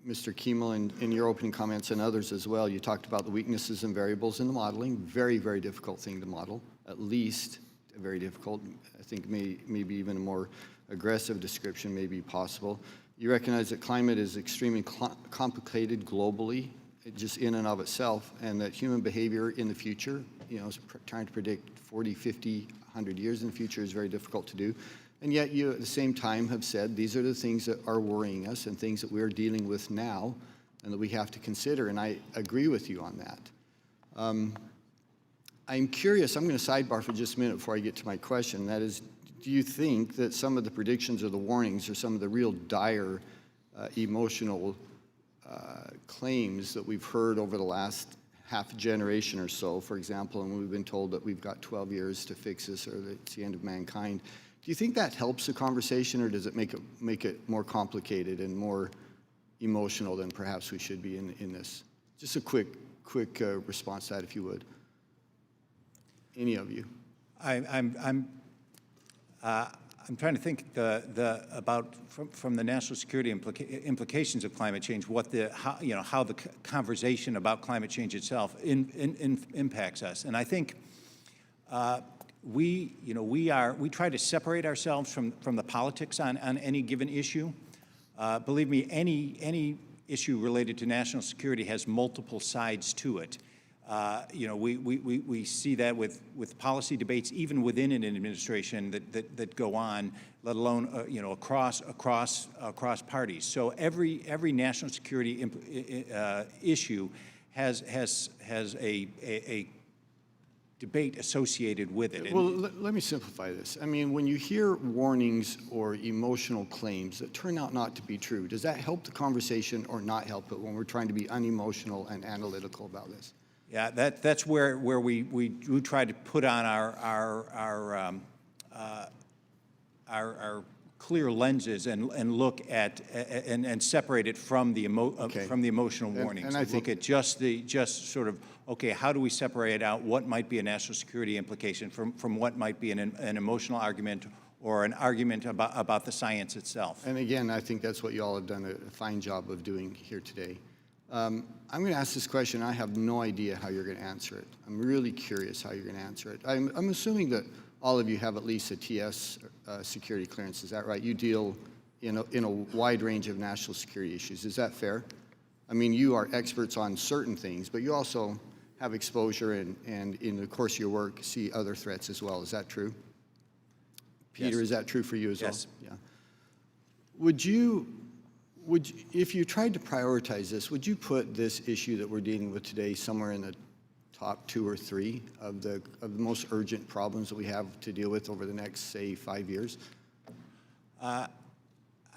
Mr. Kiemel, in your opening comments and others as well, you talked about the weaknesses and variables in the modeling. Very, very difficult thing to model, at least very difficult. I think maybe even a more aggressive description may be possible. You recognize that climate is extremely complicated globally, just in and of itself, and that human behavior in the future, trying to predict 40, 50, 100 years in the future is very difficult to do. And yet you, at the same time, have said these are the things that are worrying us and things that we're dealing with now and that we have to consider, and I agree with you on that. I'm curious, I'm going to sidebar for just a minute before I get to my question. That is, do you think that some of the predictions or the warnings or some of the real dire emotional claims that we've heard over the last half generation or so, for example, and we've been told that we've got 12 years to fix this or that it's the end of mankind, do you think that helps the conversation, or does it make it more complicated and more emotional than perhaps we should be in this? Just a quick response to that, if you would. Any of you? I'm trying to think about from the national security implications of climate change, how the conversation about climate change itself impacts us. And I think we try to separate ourselves from the politics on any given issue. Believe me, any issue related to national security has multiple sides to it. We see that with policy debates, even within an administration that go on, let alone across parties. So every national security issue has a debate associated with it. Well, let me simplify this. I mean, when you hear warnings or emotional claims that turn out not to be true, does that help the conversation or not help it when we're trying to be unemotional and analytical about this? Yeah, that's where we try to put on our clear lenses and look at and separate it from the emotional warnings. And I think look at just sort of, okay, how do we separate out what might be a national security implication from what might be an emotional argument or an argument about the science itself? And again, I think that's what you all have done a fine job of doing here today. I'm going to ask this question. I have no idea how you're going to answer it. I'm really curious how you're going to answer it. I'm assuming that all of you have at least a TS security clearance. Is that right? You deal in a wide range of national security issues. Is that fair? I mean, you are experts on certain things, but you also have exposure and in the course of your work see other threats as well. Is that true? Peter, Yes. Is that true for you as Yes. well? Yeah. If you tried to prioritize this, would you put this issue that we're dealing with today somewhere in the top 2 or 3 of the most urgent problems that we have to deal with over the next, say, 5 years? I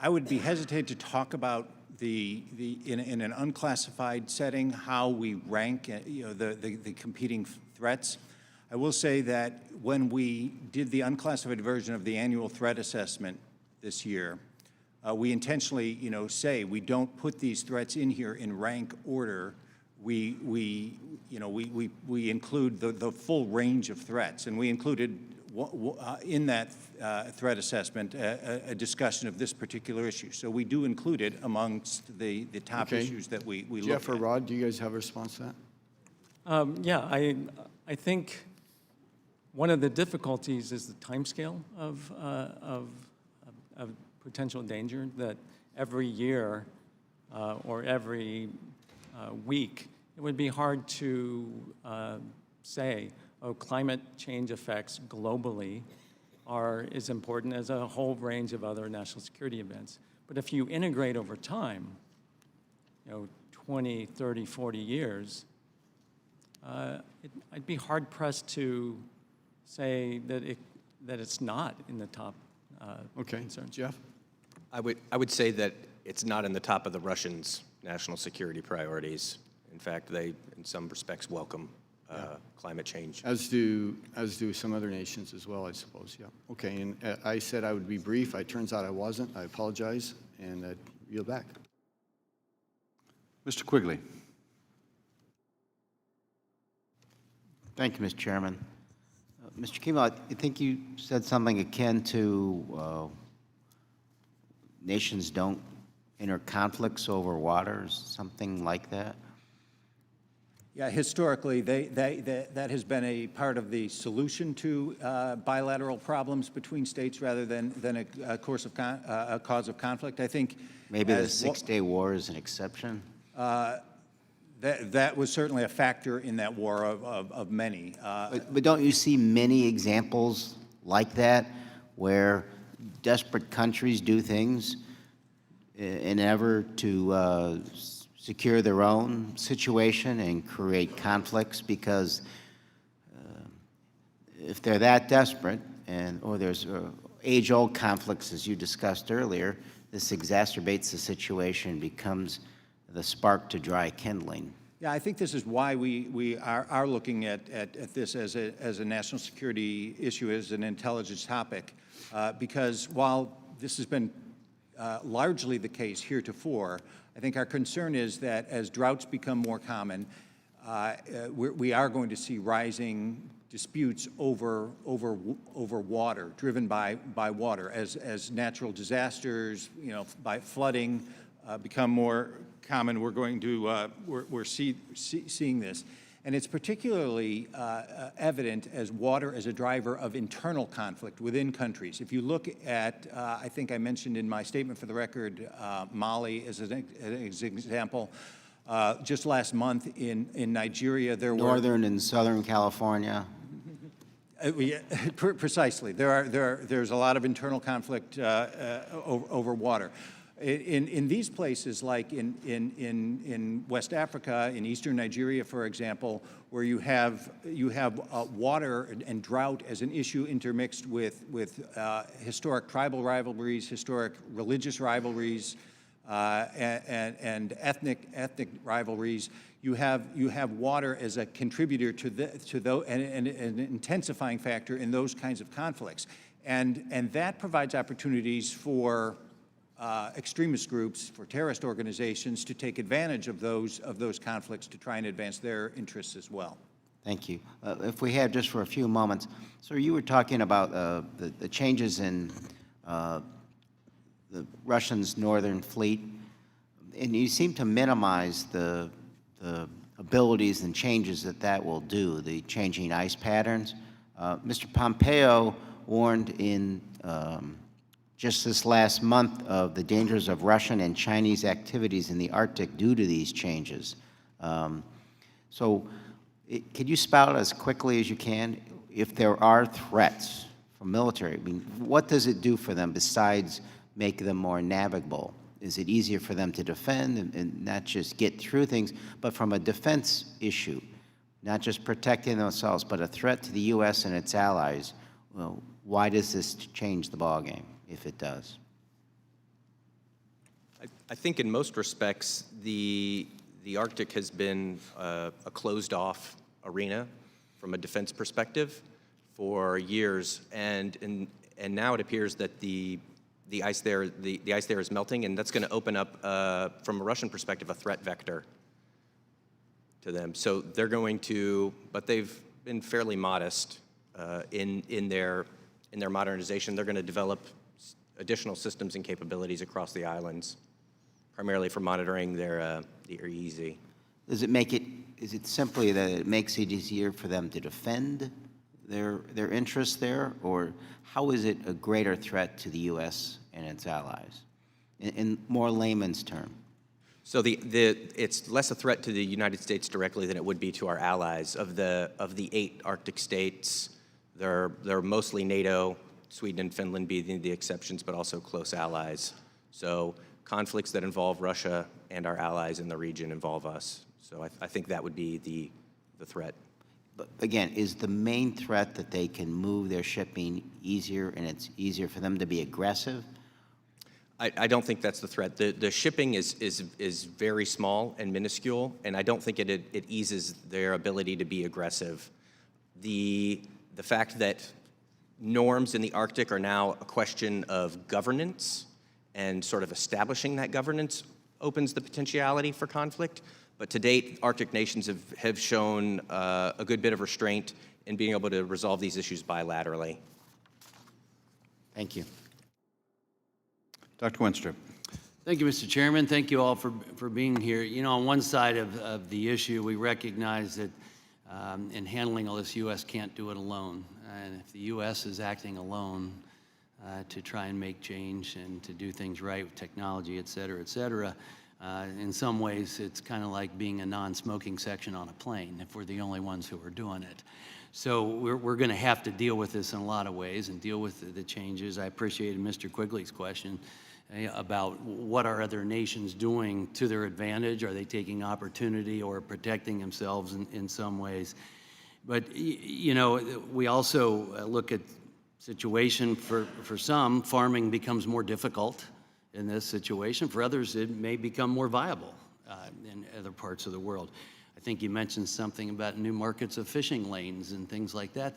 would be hesitant to talk about in an unclassified setting how we rank the competing threats. I will say that when we did the unclassified version of the annual threat assessment this year, we intentionally, say we don't put these threats in here in rank order. We include the full range of threats, and we included in that threat assessment a discussion of this particular issue. So we do include it amongst the top issues that we look at. Jeff or Rod, do you guys have a response to that? Yeah, I think one of the difficulties is the timescale of potential danger, that every year or every week, it would be hard to say, oh, climate change effects globally are as important as a whole range of other national security events. But if you integrate over time, 20, 30, 40 years, I'd be hard-pressed to say that it's not in the top Okay, concerns. Jeff? I would say that it's not in the top of the Russians' national security priorities. In fact, they, in some respects, welcome climate change. As do some other nations as well, I suppose, yeah. Okay, and I said I would be brief. It turns out I wasn't. I apologize, and I yield back. Mr. Quigley. Thank you, Mr. Chairman. Mr. Kiemel, I think you said something akin to nations don't enter conflicts over water, something like that. Yeah, historically, that has been a part of the solution to bilateral problems between states rather than a cause of conflict. I think Maybe the Six-Day War is an exception. That was certainly a factor in that war of many. But don't you see many examples like that where desperate countries do things in ever to secure their own situation and create conflicts? Because if they're that desperate, or there's age-old conflicts, as you discussed earlier, this exacerbates the situation, becomes the spark to dry kindling. Yeah, I think this is why we are looking at this as a national security issue, as an intelligence topic, because while this has been largely the case heretofore, I think our concern is that as droughts become more common, we are going to see rising disputes over water, driven by water, as natural disasters, by flooding become more common. We're going to seeing this, and it's particularly evident as water as a driver of internal conflict within countries. If you look at, I think I mentioned in my statement for the record, Mali as an example. Just last month in Nigeria, there were Northern and Southern California. Precisely. There's a lot of internal conflict over water. In these places, like in West Africa, in eastern Nigeria, for example, where you have water and drought as an issue intermixed with historic tribal rivalries, historic religious rivalries, and ethnic rivalries, you have water as a contributor to those, and an intensifying factor in those kinds of conflicts, and that provides opportunities for extremist groups, for terrorist organizations to take advantage of those conflicts to try and advance their interests as well. Thank you. If we have just for a few moments, sir, you were talking about the changes in the Russians' northern fleet, and you seem to minimize the abilities and changes that will do, the changing ice patterns. Mr. Pompeo warned in just this last month of the dangers of Russian and Chinese activities in the Arctic due to these changes. Could you spout as quickly as you can, if there are threats from military, I mean, what does it do for them besides make them more navigable? Is it easier for them to defend and not just get through things, but from a defense issue, not just protecting themselves, but a threat to the U.S. and its allies? Well, why does this change the ballgame, if it does? I think in most respects, the Arctic has been a closed-off arena from a defense perspective for years, and now it appears that the ice there is melting, and that's going to open up, from a Russian perspective, a threat vector to them. So they're going to, but they've been fairly modest in their modernization. They're going to develop additional systems and capabilities across the islands, primarily for monitoring their EEZ. Is it simply that it makes it easier for them to defend their interests there, or how is it a greater threat to the U.S. and its allies, in more layman's term? So it's less a threat to the United States directly than it would be to our allies. Of the 8 Arctic states, they're mostly NATO, Sweden and Finland being the exceptions, but also close allies. So conflicts that involve Russia and our allies in the region involve us. So I think that would be the threat. But again, is the main threat that they can move their shipping easier and it's easier for them to be aggressive? I don't think that's the threat. The shipping is very small and minuscule, and I don't think it eases their ability to be aggressive. The fact that norms in the Arctic are now a question of governance and sort of establishing that governance opens the potentiality for conflict. But to date, Arctic nations have shown a good bit of restraint in being able to resolve these issues bilaterally. Thank you. Dr. Wenstrup. Thank you, Mr. Chairman. Thank you all for being here. You know, on one side of the issue, we recognize that in handling all this, U.S. can't do it alone. And if the U.S. is acting alone to try and make change and to do things right with technology, et cetera, in some ways, it's kind of like being a non-smoking section on a plane if we're the only ones who are doing it. So we're going to have to deal with this in a lot of ways and deal with the changes. I appreciated Mr. Quigley's question about what are other nations doing to their advantage. Are they taking opportunity or protecting themselves in some ways? But, you know, we also look at situation for some, farming becomes more difficult in this situation. For others, it may become more viable in other parts of the world. I think you mentioned something about new markets of fishing lanes and things like that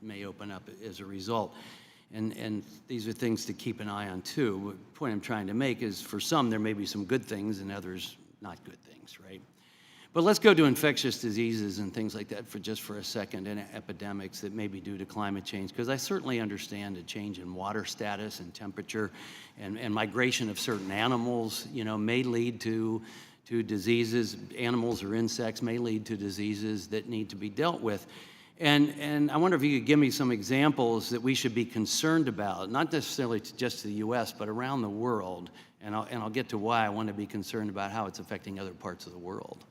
may open up as a result. And these are things to keep an eye on too. The point I'm trying to make is for some there may be some good things and others not good things, right? But let's go to infectious diseases and things like that for a second, and epidemics that may be due to climate change, because I certainly understand a change in water status and temperature and migration of certain animals, you know, may lead to diseases. Animals or insects may lead to diseases that need to be dealt with. And I wonder if you could give me some examples that we should be concerned about, not necessarily just to the U.S., but around the world. And I'll get to why I want to be concerned about how it's affecting other parts of the world.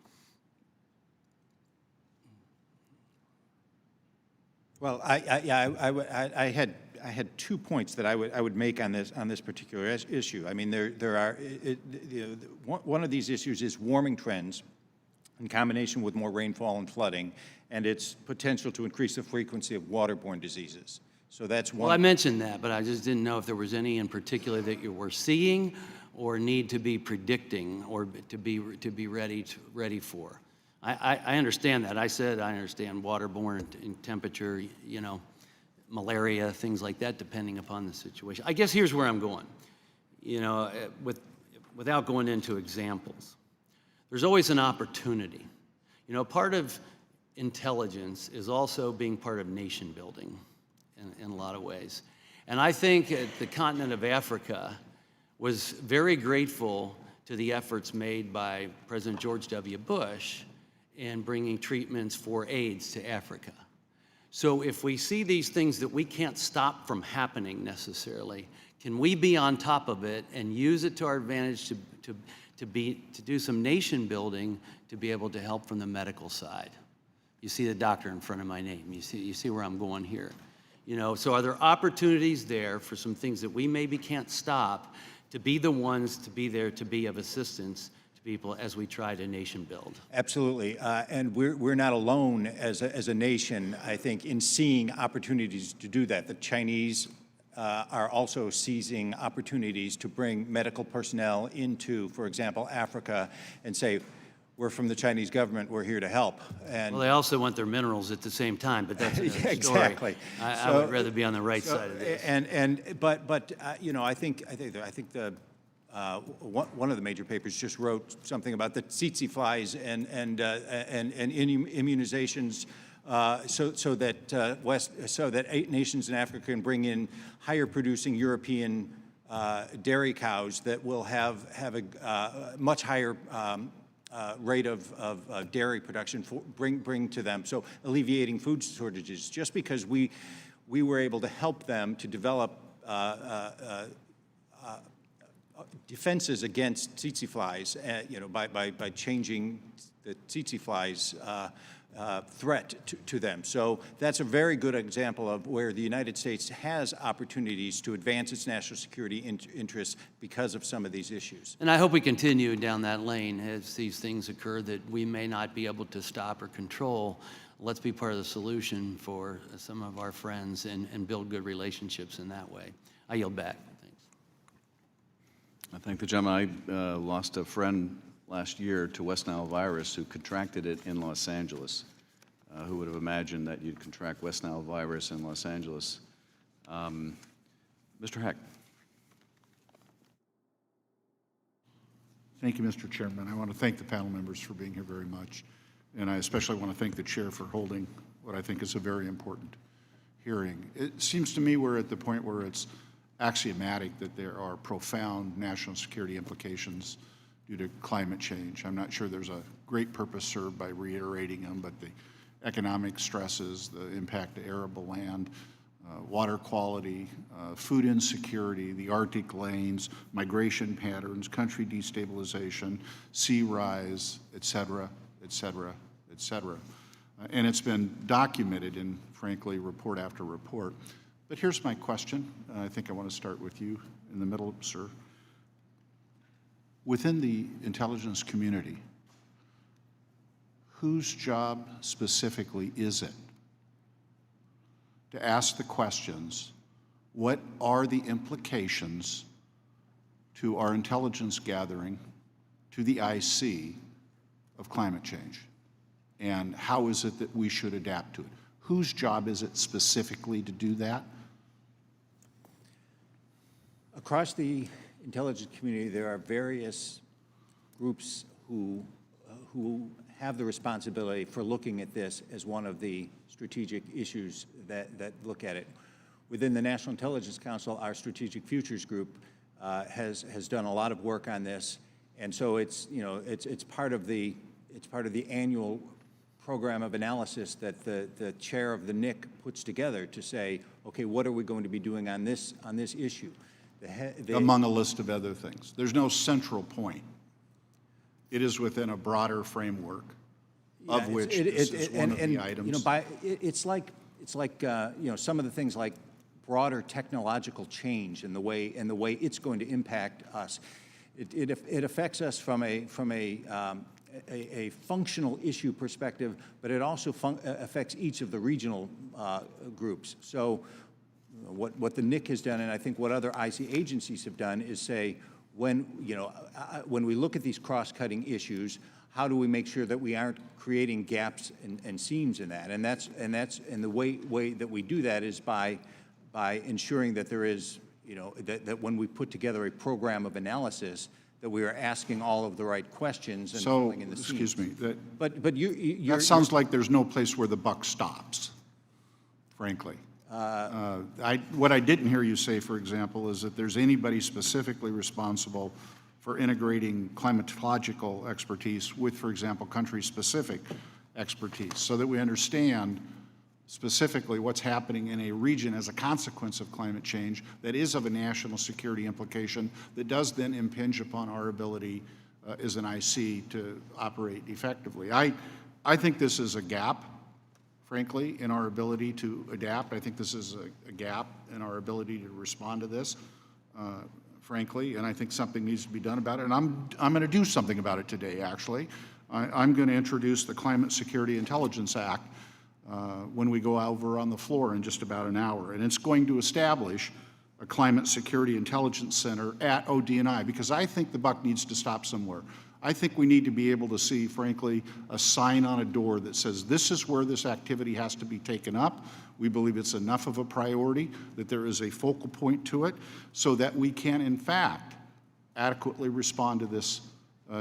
Well, I had 2 points that I would make on this particular issue. I mean, there are one of these issues is warming trends in combination with more rainfall and flooding, and its potential to increase the frequency of waterborne diseases. So that's one. Well, I mentioned that, but I just didn't know if there was any in particular that you were seeing or need to be predicting or to be ready for. I understand that. I said I understand waterborne and temperature, you know, malaria, things like that, depending upon the situation. I guess here's where I'm going. You know, without going into examples, there's always an opportunity. You know, part of intelligence is also being part of nation building in a lot of ways. And I think the continent of Africa was very grateful to the efforts made by President George W. Bush in bringing treatments for AIDS to Africa. So if we see these things that we can't stop from happening necessarily, can we be on top of it and use it to our advantage to do some nation building to be able to help from the medical side? You see the doctor in front of my name. You see where I'm going here. You know, so are there opportunities there for some things that we maybe can't stop to be the ones to be there to be of assistance to people as we try to nation build? Absolutely, and we're not alone as a nation, I think, in seeing opportunities to do that. The Chinese are also seizing opportunities to bring medical personnel into, for example, Africa, and say, we're from the Chinese government, we're here to help. And Well, they also want their minerals at the same time, but that's another story. Exactly. I would rather be on the right side of this. But you know, I think the one of the major papers just wrote something about the tsetse flies and immunizations, so that 8 nations in Africa can bring in higher producing European dairy cows that will have a much higher rate of dairy production bring to them. So alleviating food shortages, just because we were able to help them to develop defenses against tsetse flies, you know, by changing the tsetse flies threat to them. So that's a very good example of where the United States has opportunities to advance its national security interests because of some of these issues. And I hope we continue down that lane as these things occur that we may not be able to stop or control. Let's be part of the solution for some of our friends and build good relationships in that way. I yield back. Thanks. I thank the gentleman. I lost a friend last year to West Nile virus who contracted it in Los Angeles. Who would have imagined that you'd contract West Nile virus in Los Angeles? Mr. Heck. Thank you, Mr. Chairman. I want to thank the panel members for being here very much. And I especially want to thank the chair for holding what I think is a very important hearing. It seems to me we're at the point where it's axiomatic that there are profound national security implications due to climate change. I'm not sure there's a great purpose served by reiterating them, but the economic stresses, the impact to arable land, water quality, food insecurity, the Arctic lanes, migration patterns, country destabilization, sea rise, et cetera, et cetera, et cetera. And it's been documented in, frankly, report after report. But here's my question. I think I want to start with you in the middle, sir. Within the intelligence community, whose job specifically is it to ask the questions, what are the implications to our intelligence gathering, to the IC, of climate change? And how is it that we should adapt to it? Whose job is it specifically to do that? Across the intelligence community, there are various groups who have the responsibility for looking at this as one of the strategic issues that look at it. Within the National Intelligence Council, our Strategic Futures Group has done a lot of work on this, and so it's part of the annual program of analysis that the chair of the NIC puts together to say, okay, what are we going to be doing on this issue? Among a list of other things. There's no central point. It is within a broader framework, of which this is one of the items. It's like some of the things like broader technological change and the way it's going to impact us. It affects us from a functional issue perspective, but it also affects each of the regional groups. So what the NIC has done, and I think what other IC agencies have done, is say, when we look at these cross-cutting issues, how do we make sure that we aren't creating gaps and seams in that? And the way that we do that is by ensuring that there is, that when we put together a program of analysis, that we are asking all of the right questions and filling in the seams. Excuse me. That sounds like there's no place where the buck stops, frankly. What I didn't hear you say, for example, is that there's anybody specifically responsible for integrating climatological expertise with, for example, country-specific expertise, so that we understand specifically what's happening in a region as a consequence of climate change that is of a national security implication that does then impinge upon our ability as an IC to operate effectively. I think this is a gap, frankly, in our ability to adapt. I think this is a gap in our ability to respond to this, frankly, and I think something needs to be done about it. And I'm going to do something about it today, actually. I'm going to introduce the Climate Security Intelligence Act when we go over on the floor in just about an hour. And it's going to establish a Climate Security Intelligence Center at ODNI, because I think the buck needs to stop somewhere. I think we need to be able to see, frankly, a sign on a door that says this is where this activity has to be taken up. We believe it's enough of a priority that there is a focal point to it so that we can, in fact, adequately respond to this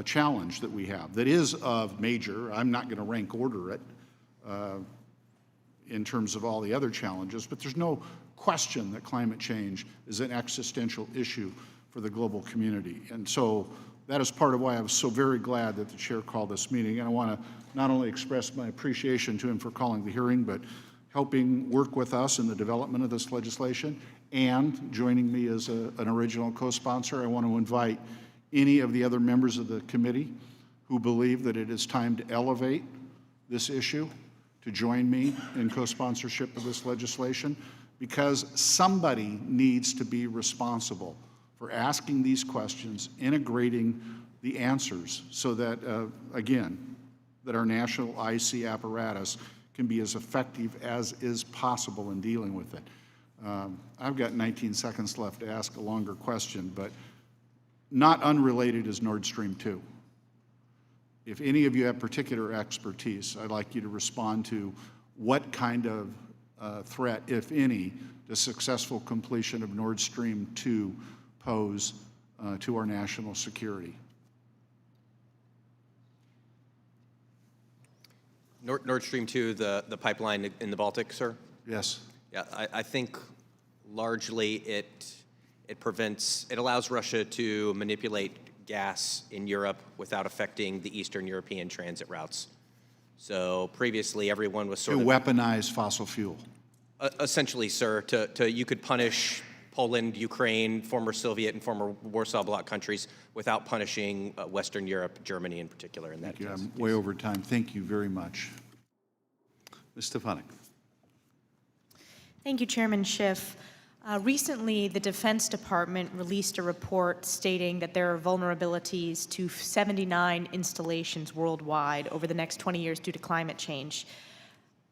challenge that we have that is of major. I'm not going to rank order it in terms of all the other challenges, but there's no question that climate change is an existential issue for the global community. And so that is part of why I was so very glad that the chair called this meeting. And I want to not only express my appreciation to him for calling the hearing, but helping work with us in the development of this legislation and joining me as an original co-sponsor. I want to invite any of the other members of the committee who believe that it is time to elevate this issue, to join me in co-sponsorship of this legislation, because somebody needs to be responsible for asking these questions, integrating the answers so that, again, that our national IC apparatus can be as effective as is possible in dealing with it. I've got 19 seconds left to ask a longer question, but not unrelated is Nord Stream 2. If any of you have particular expertise, I'd like you to respond to what kind of threat, if any, does successful completion of Nord Stream 2 pose to our national security? Nord Stream 2, the pipeline in the Baltic, sir? Yes. Yeah, I think largely it allows Russia to manipulate gas in Europe without affecting the Eastern European transit routes. So previously, everyone was To sort of weaponize fossil fuel. essentially, sir, you could punish Poland, Ukraine, former Soviet and former Warsaw Bloc countries without punishing Western Europe, Germany in particular in that Thank you. case. I'm way over time. Thank you very much. Ms. Stefanik. Thank you, Chairman Schiff. Recently, the Defense Department released a report stating that there are vulnerabilities to 79 installations worldwide over the next 20 years due to climate change.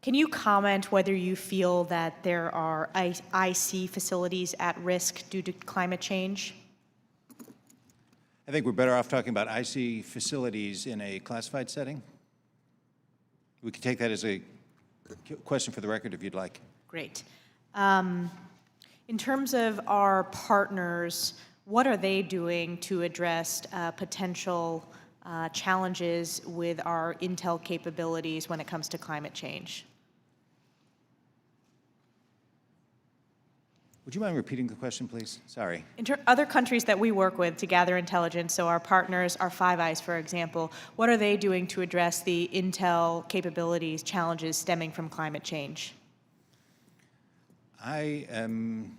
Can you comment whether you feel that there are IC facilities at risk due to climate change? I think we're better off talking about IC facilities in a classified setting. We could take that as a question for the record if you'd like. Great. In terms of our partners, what are they doing to address potential challenges with our intel capabilities when it comes to climate change? Would you mind repeating the question, please? Sorry. Other countries that we work with to gather intelligence, so our partners, our Five Eyes, for example, what are they doing to address the intel capabilities challenges stemming from climate change? I am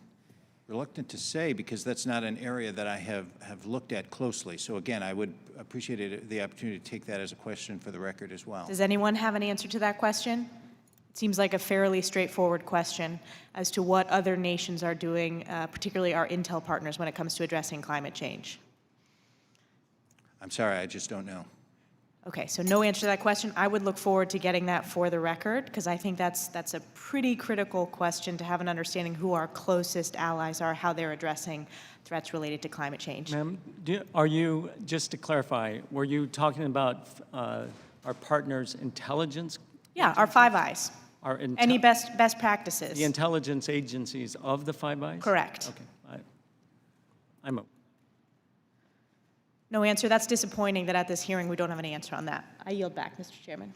reluctant to say because that's not an area that I have looked at closely. So again, I would appreciate the opportunity to take that as a question for the record as well. Does anyone have an answer to that question? It seems like a fairly straightforward question as to what other nations are doing, particularly our intel partners, when it comes to addressing climate change. I'm sorry, I just don't know. Okay, so no answer to that question. I would look forward to getting that for the record, because I think that's a pretty critical question to have an understanding who our closest allies are, how they're addressing threats related to climate change. Ma'am, are you, just to clarify, were you talking about our partners' intelligence? Yeah, our Five Eyes. Any best practices? The intelligence agencies of the Five Eyes? Correct. Okay, I'm open. No answer. That's disappointing that at this hearing we don't have an answer on that. I yield back, Mr. Chairman.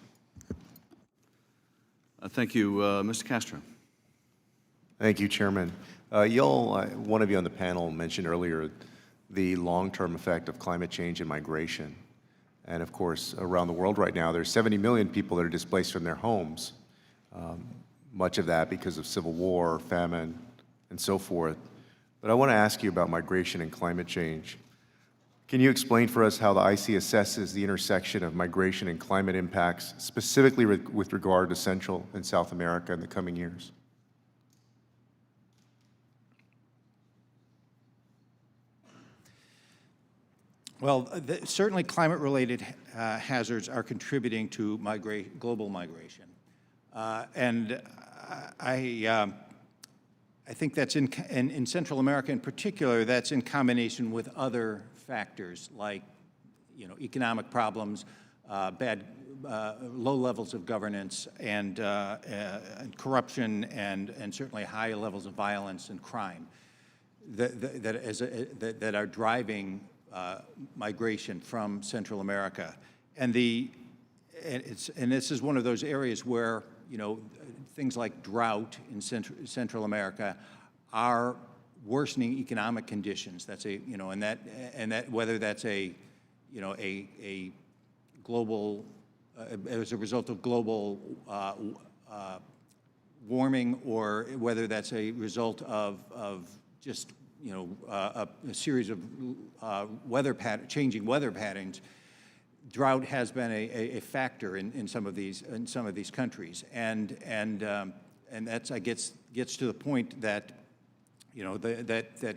Thank you. Mr. Castro. Thank you, Chairman. One of you on the panel mentioned earlier the long-term effect of climate change and migration. And of course, around the world right now, there's 70 million people that are displaced from their homes, much of that because of civil war, famine, and so forth. But I want to ask you about migration and climate change. Can you explain for us how the IC assesses the intersection of migration and climate impacts, specifically with regard to Central and South America in the coming years? Well, certainly climate-related hazards are contributing to global migration. And I think that's in Central America in particular, that's in combination with other factors like, economic problems, low levels of governance, and corruption, and certainly high levels of violence and crime that are driving migration from Central America. And this is one of those areas where things like drought in Central America are worsening economic conditions. That's and that whether that's a global as a result of global warming, or whether that's a result of just a series of changing weather patterns. drought has been a factor in some of these countries, and that's gets to the point that the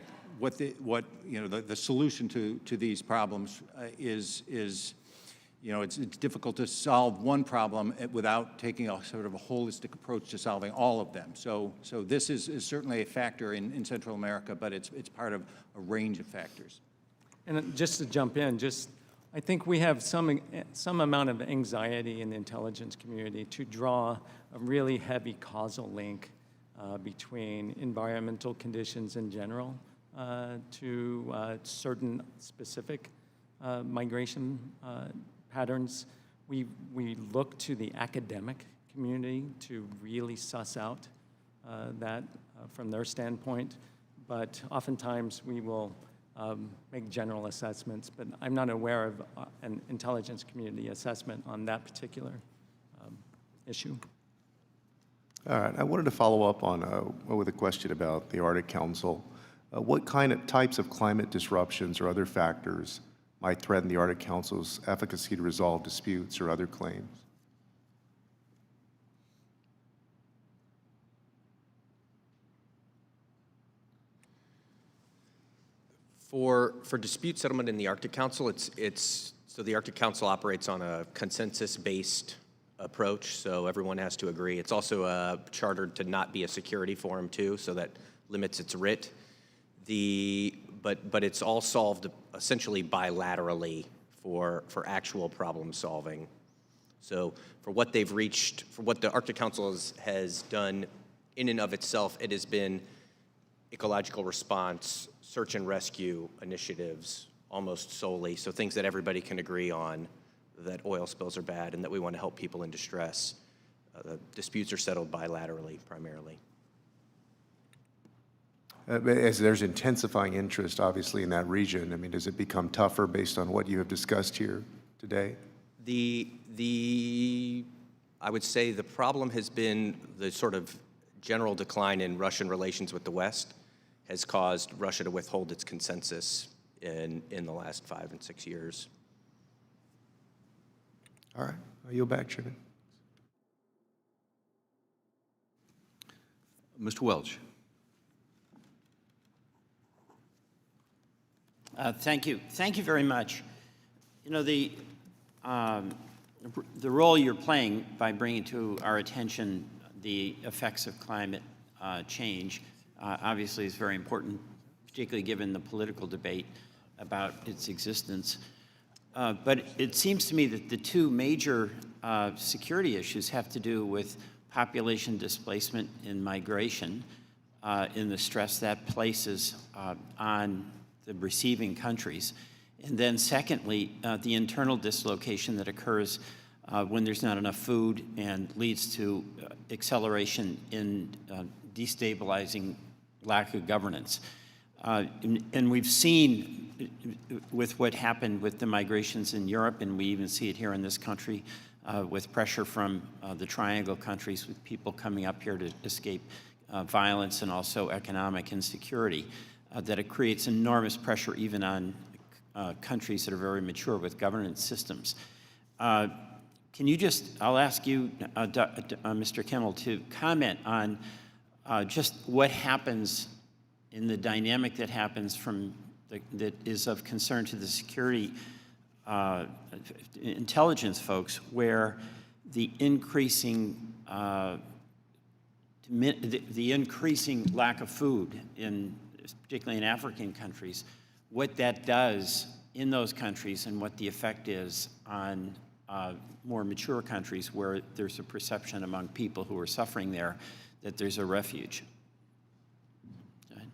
solution to these problems is it's difficult to solve one problem without taking a sort of a holistic approach to solving all of them. So this is certainly a factor in Central America, but it's part of a range of factors. And just to jump in, I think we have some amount of anxiety in the intelligence community to draw a really heavy causal link between environmental conditions in general to certain specific migration patterns. We look to the academic community to really suss out that from their standpoint, but oftentimes we will make general assessments, but I'm not aware of an intelligence community assessment on that particular issue. All right, I wanted to follow up on with a question about the Arctic Council. What types of climate disruptions or other factors might threaten the Arctic Council's efficacy to resolve disputes or other claims? For dispute settlement in the Arctic Council, so the Arctic Council operates on a consensus-based approach, so everyone has to agree. It's also chartered to not be a security forum too, so that limits its writ. But it's all solved essentially bilaterally for actual problem solving. So for what they've reached, for what the Arctic Council has done in and of itself, it has been ecological response, search and rescue initiatives almost solely, so things that everybody can agree on, that oil spills are bad and that we want to help people in distress. The disputes are settled bilaterally primarily. As there's intensifying interest, obviously, in that region, I mean, does it become tougher based on what you have discussed here today? I would say the problem has been the sort of general decline in Russian relations with the West has caused Russia to withhold its consensus in the last 5 and 6 years. All right, I'll yield back, Chairman. Mr. Welch. Thank you. Thank you very much. You know, the role you're playing by bringing to our attention the effects of climate change obviously is very important, particularly given the political debate about its existence. But it seems to me that the two major security issues have to do with population displacement and migration, in the stress that places on the receiving countries. And then secondly, the internal dislocation that occurs when there's not enough food and leads to acceleration in destabilizing lack of governance. And we've seen with what happened with the migrations in Europe, and we even see it here in this country, with pressure from the Triangle countries, with people coming up here to escape violence and also economic insecurity, that it creates enormous pressure even on countries that are very mature with governance systems. Can you I'll ask you, Mr. Kiemel, to comment on just what happens in the dynamic that happens that is of concern to the security intelligence folks, where the increasing lack of food, particularly in African countries, what that does in those countries and what the effect is on more mature countries where there's a perception among people who are suffering there that there's a refuge. Go ahead.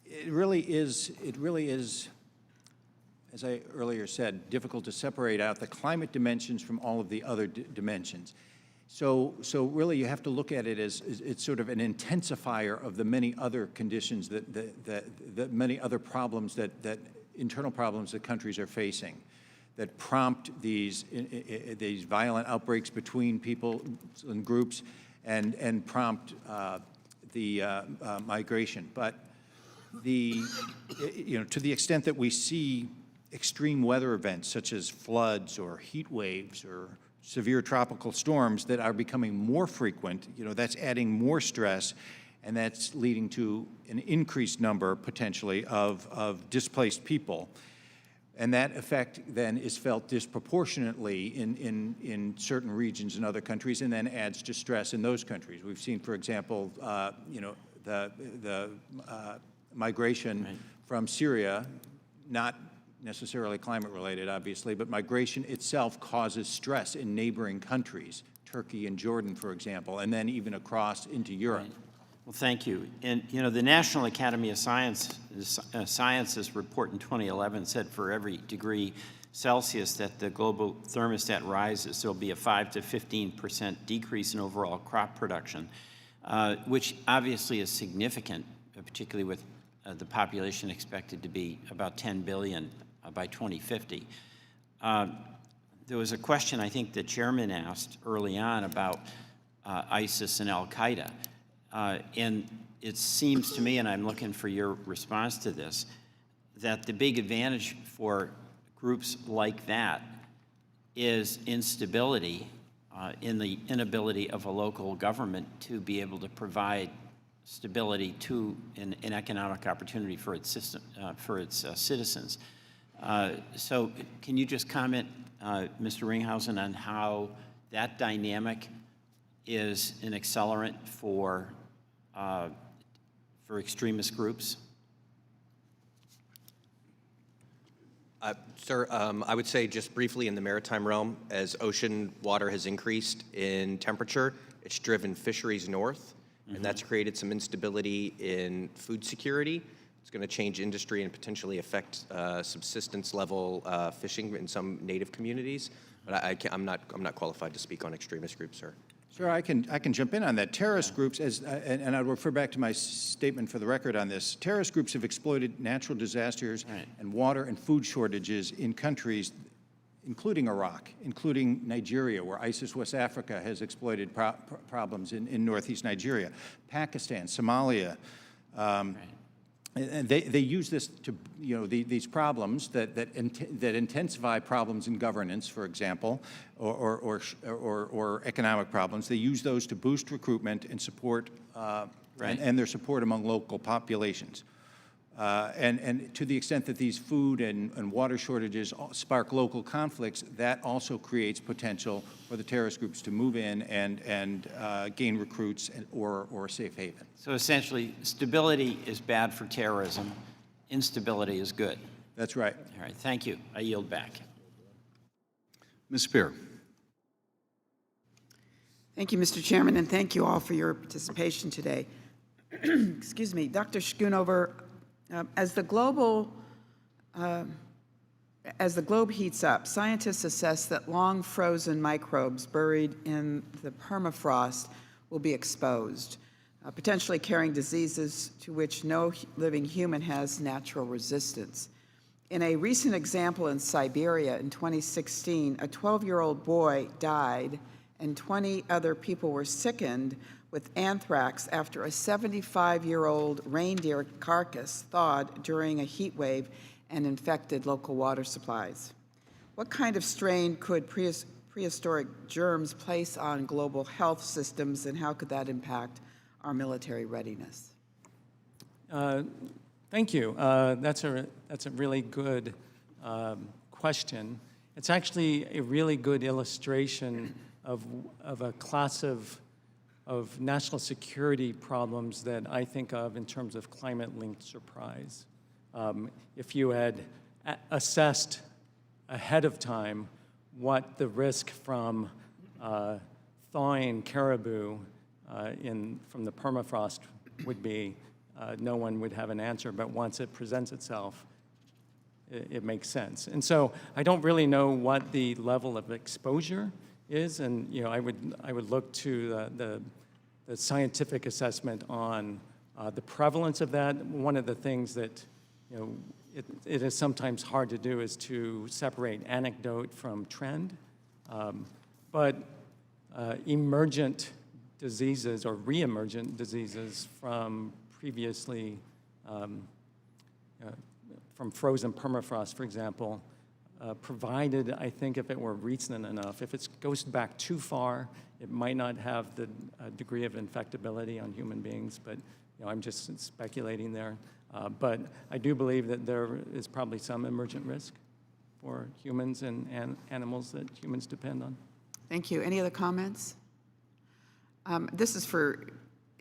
It really is, as I earlier said, difficult to separate out the climate dimensions from all of the other dimensions. So really you have to look at it as it's sort of an intensifier of the many other conditions that many other problems that internal problems that countries are facing that prompt these violent outbreaks between people and groups and prompt migration. But to the extent that we see extreme weather events such as floods or heat waves or severe tropical storms that are becoming more frequent, that's adding more stress, and that's leading to an increased number, potentially, of displaced people. And that effect then is felt disproportionately in certain regions in other countries, and then adds to stress in those countries. We've seen, for example, the migration from Syria, not necessarily climate-related, obviously, but migration itself causes stress in neighboring countries, Turkey and Jordan, for example, and then even across into Europe. Right. Well, thank you. And, the National Academy of Sciences report in 2011 said for every degree Celsius that the global thermostat rises, there'll be a 5 to 15% decrease in overall crop production, which obviously is significant, particularly with the population expected to be about 10 billion by 2050. There was a question I think the chairman asked early on about ISIS and Al-Qaeda. And it seems to me, and I'm looking for your response to this, that the big advantage for groups like that is instability in the inability of a local government to be able to provide stability to an economic opportunity for its system, for its citizens. So can you just comment, Mr. Ringhausen, on how that dynamic is an accelerant for extremist groups? Sir, I would say just briefly in the maritime realm, as ocean water has increased in temperature, it's driven fisheries north, and that's created some instability in food security. It's going to change industry and potentially affect subsistence level fishing in some native communities. But I'm not qualified to speak on extremist groups, sir. Sure, I can jump in on that. Terrorist groups, and I'll refer back to my statement for the record on this. Terrorist groups have exploited natural disasters and water and food shortages in countries, including Iraq, including Nigeria, where ISIS West Africa has exploited problems in northeast Nigeria, Pakistan, Somalia. And they use this to, these problems that intensify problems in governance, for example, or economic problems. They use those to boost recruitment and support, and their support among local populations. And to the extent that these food and water shortages spark local conflicts, that also creates potential for the terrorist groups to move in and gain recruits or a safe haven. So essentially, stability is bad for terrorism. Instability is good. That's right. All right, thank you. I yield back. Ms. Spear. Thank you, Mr. Chairman, and thank you all for your participation today. Excuse me, Dr. Schoonover, as the globe heats up, scientists assess that long frozen microbes buried in the permafrost will be exposed, potentially carrying diseases to which no living human has natural resistance. In a recent example in Siberia in 2016, a 12-year-old boy died and 20 other people were sickened with anthrax after a 75-year-old reindeer carcass thawed during a heat wave and infected local water supplies. What kind of strain could prehistoric germs place on global health systems, and how could that impact our military readiness? Thank you. That's a really good question. It's actually a really good illustration of a class of national security problems that I think of in terms of climate-linked surprise. If you had assessed ahead of time what the risk from thawing caribou from the permafrost would be, no one would have an answer, but once it presents itself, it makes sense. And so I don't really know what the level of exposure is, and I would look to the scientific assessment on the prevalence of that. One of the things that it is sometimes hard to do is to separate anecdote from trend, but emergent diseases or re-emergent diseases from previously, from frozen permafrost, for example, provided, I think, if it were recent enough. If it goes back too far, it might not have the degree of infectability on human beings, but I'm just speculating there. But I do believe that there is probably some emergent risk for humans and animals that humans depend on. Thank you. Any other comments? This is for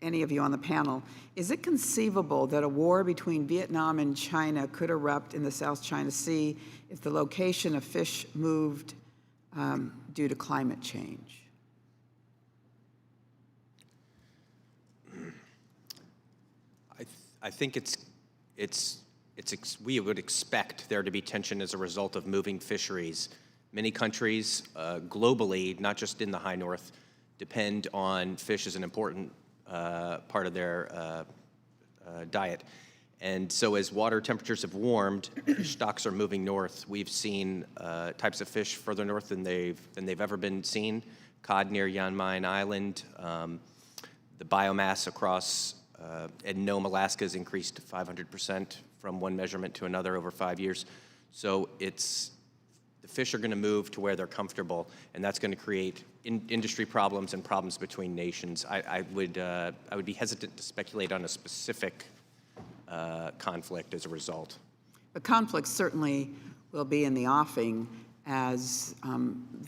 any of you on the panel. Is it conceivable that a war between Vietnam and China could erupt in the South China Sea if the location of fish moved due to climate change? I think we would expect there to be tension as a result of moving fisheries. Many countries globally, not just in the high north, depend on fish as an important part of their diet. And so as water temperatures have warmed, fish stocks are moving north. We've seen types of fish further north than they've ever been seen. Cod near Yanmine Island. The biomass across in Nome, Alaska has increased 500% from one measurement to another over 5 years. So the fish are going to move to where they're comfortable, and that's going to create industry problems and problems between nations. I would be hesitant to speculate on a specific conflict as a result. The conflict certainly will be in the offing as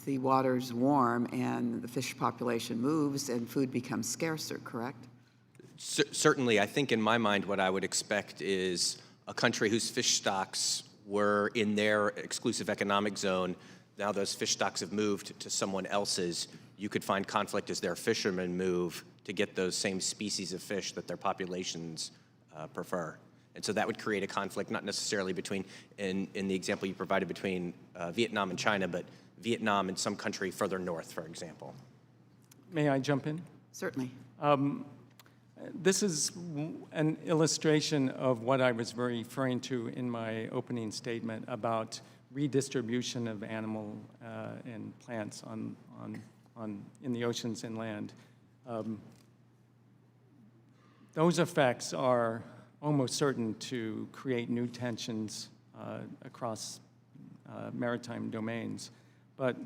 the waters warm and the fish population moves and food becomes scarcer, correct? Certainly, I think in my mind what I would expect is a country whose fish stocks were in their exclusive economic zone. Now those fish stocks have moved to someone else's. You could find conflict as their fishermen move to get those same species of fish that their populations prefer. And so that would create a conflict, not necessarily between, in the example you provided, between Vietnam and China, but Vietnam and some country further north, for example. May I jump in? Certainly. This is an illustration of what I was referring to in my opening statement about redistribution of animal and plants in the oceans and land. Those effects are almost certain to create new tensions across maritime domains. But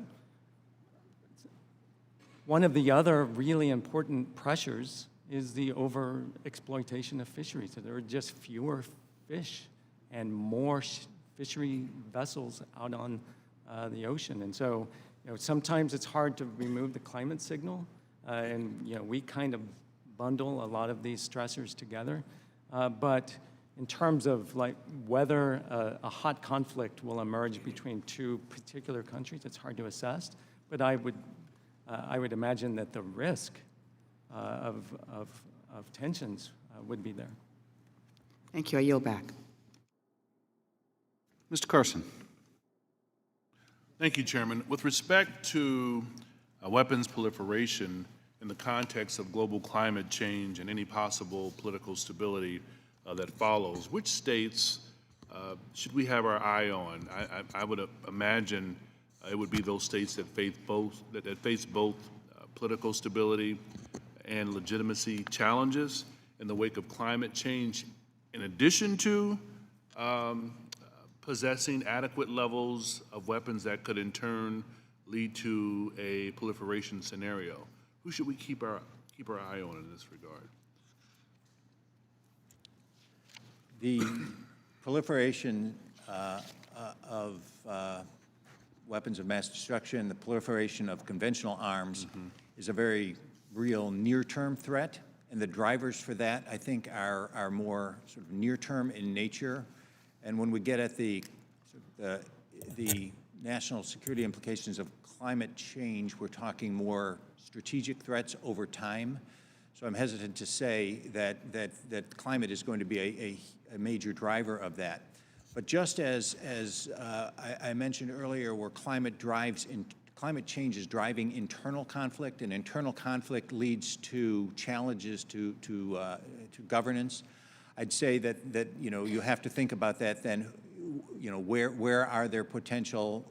one of the other really important pressures is the over-exploitation of fisheries. So there are just fewer fish and more fishery vessels out on the ocean. And so, sometimes it's hard to remove the climate signal, and we kind of bundle a lot of these stressors together. But in terms of whether a hot conflict will emerge between two particular countries, it's hard to assess. But I would imagine that the risk of tensions would be there. Thank you. I yield back. Mr. Carson. Thank you, Chairman. With respect to weapons proliferation in the context of global climate change and any possible political stability that follows, which states should we have our eye on? I would imagine it would be those states that face both political stability and legitimacy challenges in the wake of climate change, in addition to possessing adequate levels of weapons that could in turn lead to a proliferation scenario. Who should we keep our eye on in this regard? The proliferation of weapons of mass destruction, the proliferation of conventional arms is a very real near-term threat, and the drivers for that, I think, are more sort of near-term in nature. And when we get at the national security implications of climate change, we're talking more strategic threats over time. So I'm hesitant to say that climate is going to be a major driver of that. But just as I mentioned earlier, where climate change is driving internal conflict, and internal conflict leads to challenges to governance, I'd say that you have to think about that then. Where are there potential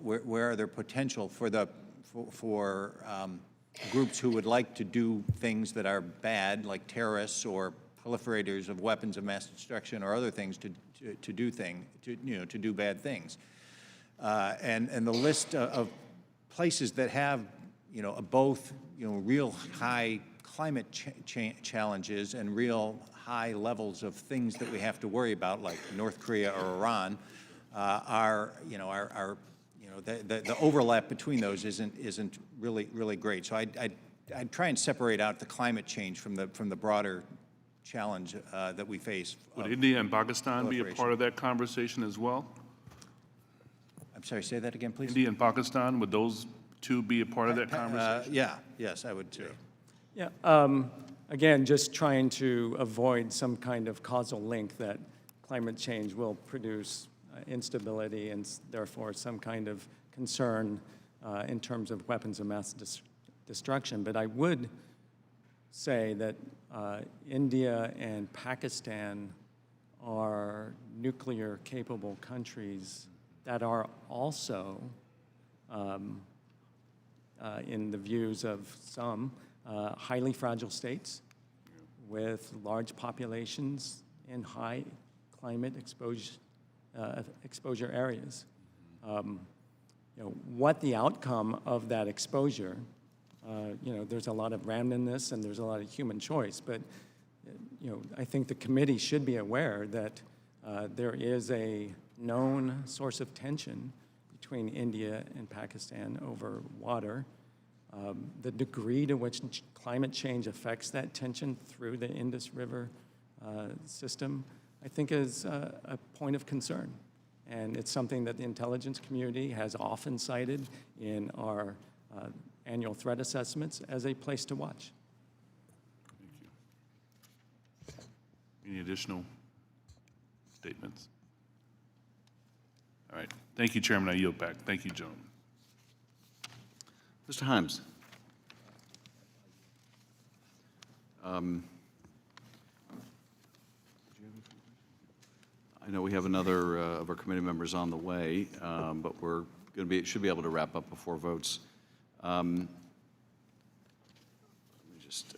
for groups who would like to do things that are bad, like terrorists or proliferators of weapons of mass destruction or other things to do bad things. And the list of places that have, both, real high climate challenges and real high levels of things that we have to worry about, like North Korea or Iran, the overlap between those isn't really great. So I'd try and separate out the climate change from the broader challenge that we face. Would India and Pakistan be a part of that conversation as well? I'm sorry, say that again, please. India and Pakistan, would those two be a part of that conversation? Yes, I would too. Yeah, again, just trying to avoid some kind of causal link that climate change will produce instability and therefore some kind of concern in terms of weapons of mass destruction. But I would say that India and Pakistan are nuclear capable countries that are also, in the views of some, highly fragile states with large populations in high climate exposure areas. What the outcome of that exposure, there's a lot of randomness and there's a lot of human choice, but I think the committee should be aware that there is a known source of tension between India and Pakistan over water. The degree to which climate change affects that tension through the Indus River system, I think is a point of concern. And it's something that the intelligence community has often cited in our annual threat assessments as a place to watch. Thank you. Any additional statements? All right. Thank you, Chairman. I yield back. Thank you, gentlemen. Mr. Himes. I know we have another of our committee members on the way, but we're going to should be able to wrap up before votes. Let me just.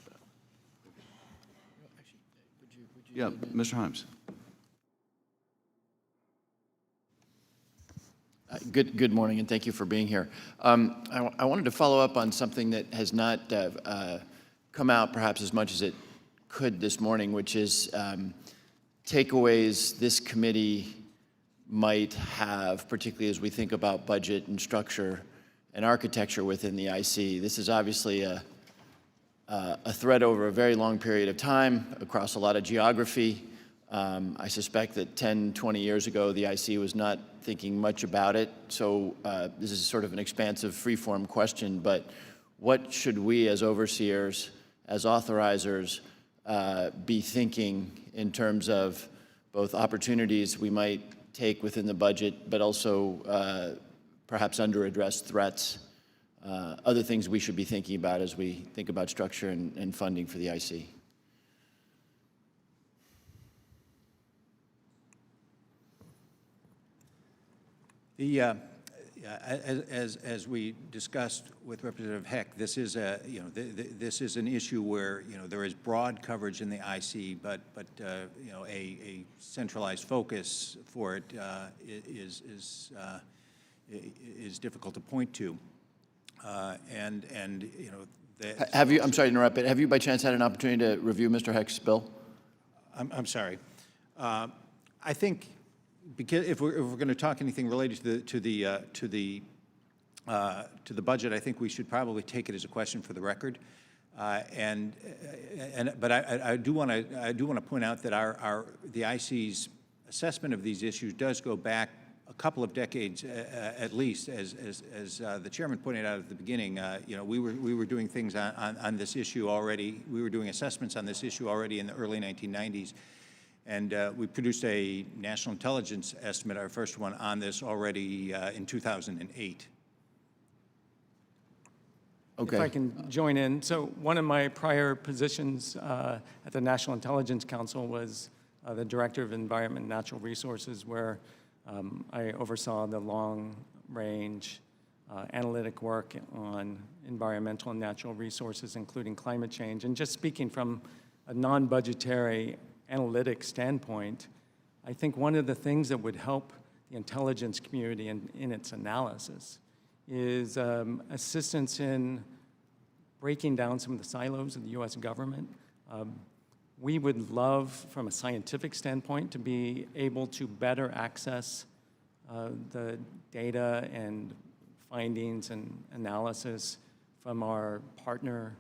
Yeah, Mr. Himes. Good morning, and thank you for being here. I wanted to follow up on something that has not come out perhaps as much as it could this morning, which is takeaways this committee might have, particularly as we think about budget and structure and architecture within the IC. This is obviously a threat over a very long period of time across a lot of geography. I suspect that 10, 20 years ago, the IC was not thinking much about it. So this is sort of an expansive, free-form question, but what should we as overseers, as authorizers, be thinking in terms of both opportunities we might take within the budget, but also perhaps under-addressed threats, other things we should be thinking about as we think about structure and funding for the IC? As we discussed with Representative Heck, this is this is an issue where there is broad coverage in the IC, but a centralized focus for it is difficult to point to, Have you? I'm sorry to interrupt, but have you by chance had an opportunity to review Mr. Heck's bill? I'm sorry. I think. Because if we're going to talk anything related to the budget, I think we should probably take it as a question for the record. But I do want to point out that the IC's assessment of these issues does go back a couple of decades at least, as the chairman pointed out at the beginning. We were doing things on this issue already. We were doing assessments on this issue already in the early 1990s. And we produced a national intelligence estimate, our first one on this already in 2008. Okay. If I can join in. So one of my prior positions at the National Intelligence Council was the Director of Environment and Natural Resources, where I oversaw the long-range analytic work on environmental and natural resources, including climate change. And just speaking from a non-budgetary analytic standpoint, I think one of the things that would help the intelligence community in its analysis is assistance in breaking down some of the silos of the U.S. government. We would love, from a scientific standpoint, to be able to better access the data and findings and analysis from our partner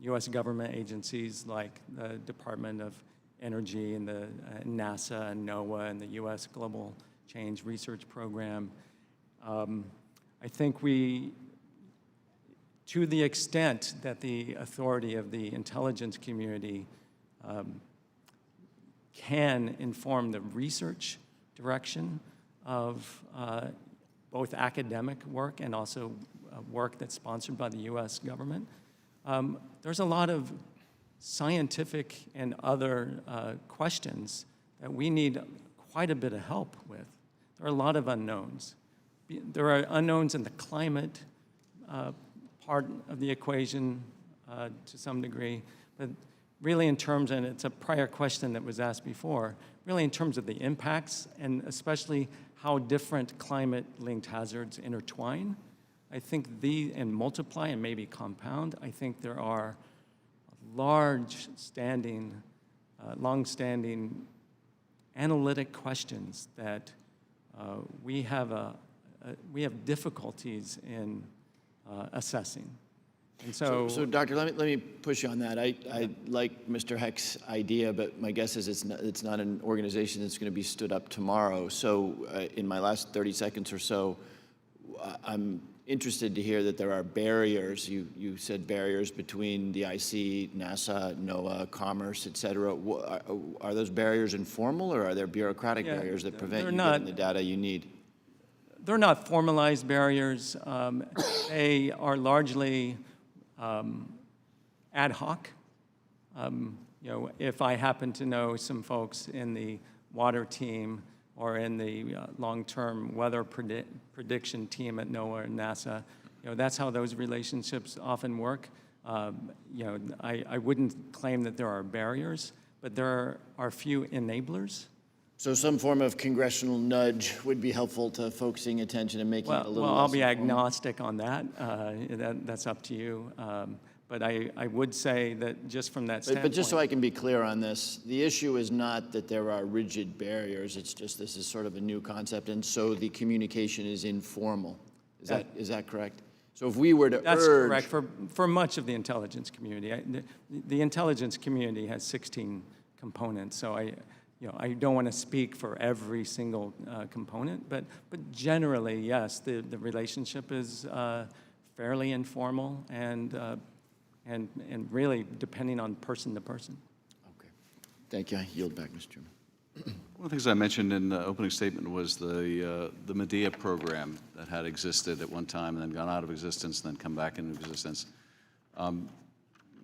U.S. government agencies like the Department of Energy and the NASA and NOAA and the U.S. Global Change Research Program. I think to the extent that the authority of the intelligence community can inform the research direction of both academic work and also work that's sponsored by the U.S. government, there's a lot of scientific and other questions that we need quite a bit of help with. There are a lot of unknowns. There are unknowns in the climate part of the equation to some degree, but really in terms, and it's a prior question that was asked before, really in terms of the impacts and especially how different climate-linked hazards intertwine, I think and multiply and maybe compound. I think there are long-standing analytic questions that we have difficulties in assessing. And so Doctor, let me push you on that. I like Mr. Heck's idea, but my guess is it's not an organization that's going to be stood up tomorrow. So in my last 30 seconds or so, I'm interested to hear that there are barriers. You said barriers between the IC, NASA, NOAA, Commerce, et cetera. Are those barriers informal, or are there bureaucratic barriers that prevent you getting the data you need? They're not formalized barriers. They are largely ad hoc. If I happen to know some folks in the water team or in the long-term weather prediction team at NOAA and NASA, that's how those relationships often work. I wouldn't claim that there are barriers, but there are few enablers. So some form of congressional nudge would be helpful to focusing attention and making it a little less I'll be informal. agnostic on that. That's up to you. But I would say that just from that standpoint. But just so I can be clear on this, the issue is not that there are rigid barriers. It's just this is sort of a new concept, and so the communication is informal. Is that correct? So if we were to That's correct for much of the intelligence community. The intelligence community has 16 components, so I don't want to speak for every single component, but generally, yes, the relationship is fairly informal and really depending on person to person. Okay. Thank you. I yield back, Mr. Chairman. One of the things I mentioned in the opening statement was the Midea Program that had existed at one time and then gone out of existence and then come back into existence.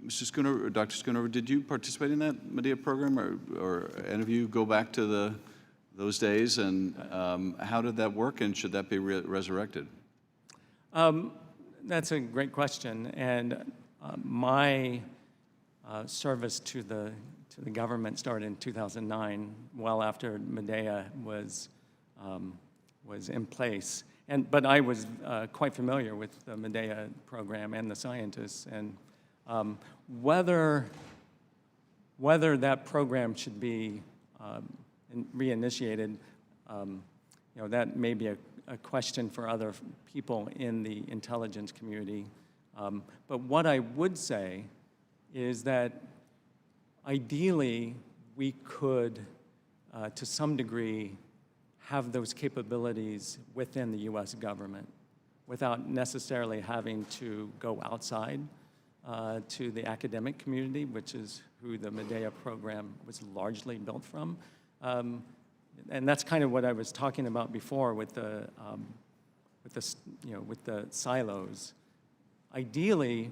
Mr. Schoonover, or Dr. Schoonover, did you participate in that Midea Program, or any of you go back to those days, and how did that work, and should that be resurrected? That's a great question, and my service to the government started in 2009, well after Midea was in place. But I was quite familiar with the Midea program and the scientists, and whether that program should be reinitiated, that may be a question for other people in the intelligence community. But what I would say is that ideally we could, to some degree, have those capabilities within the U.S. government without necessarily having to go outside to the academic community, which is who the Midea program was largely built from. And that's kind of what I was talking about before with the silos. Ideally,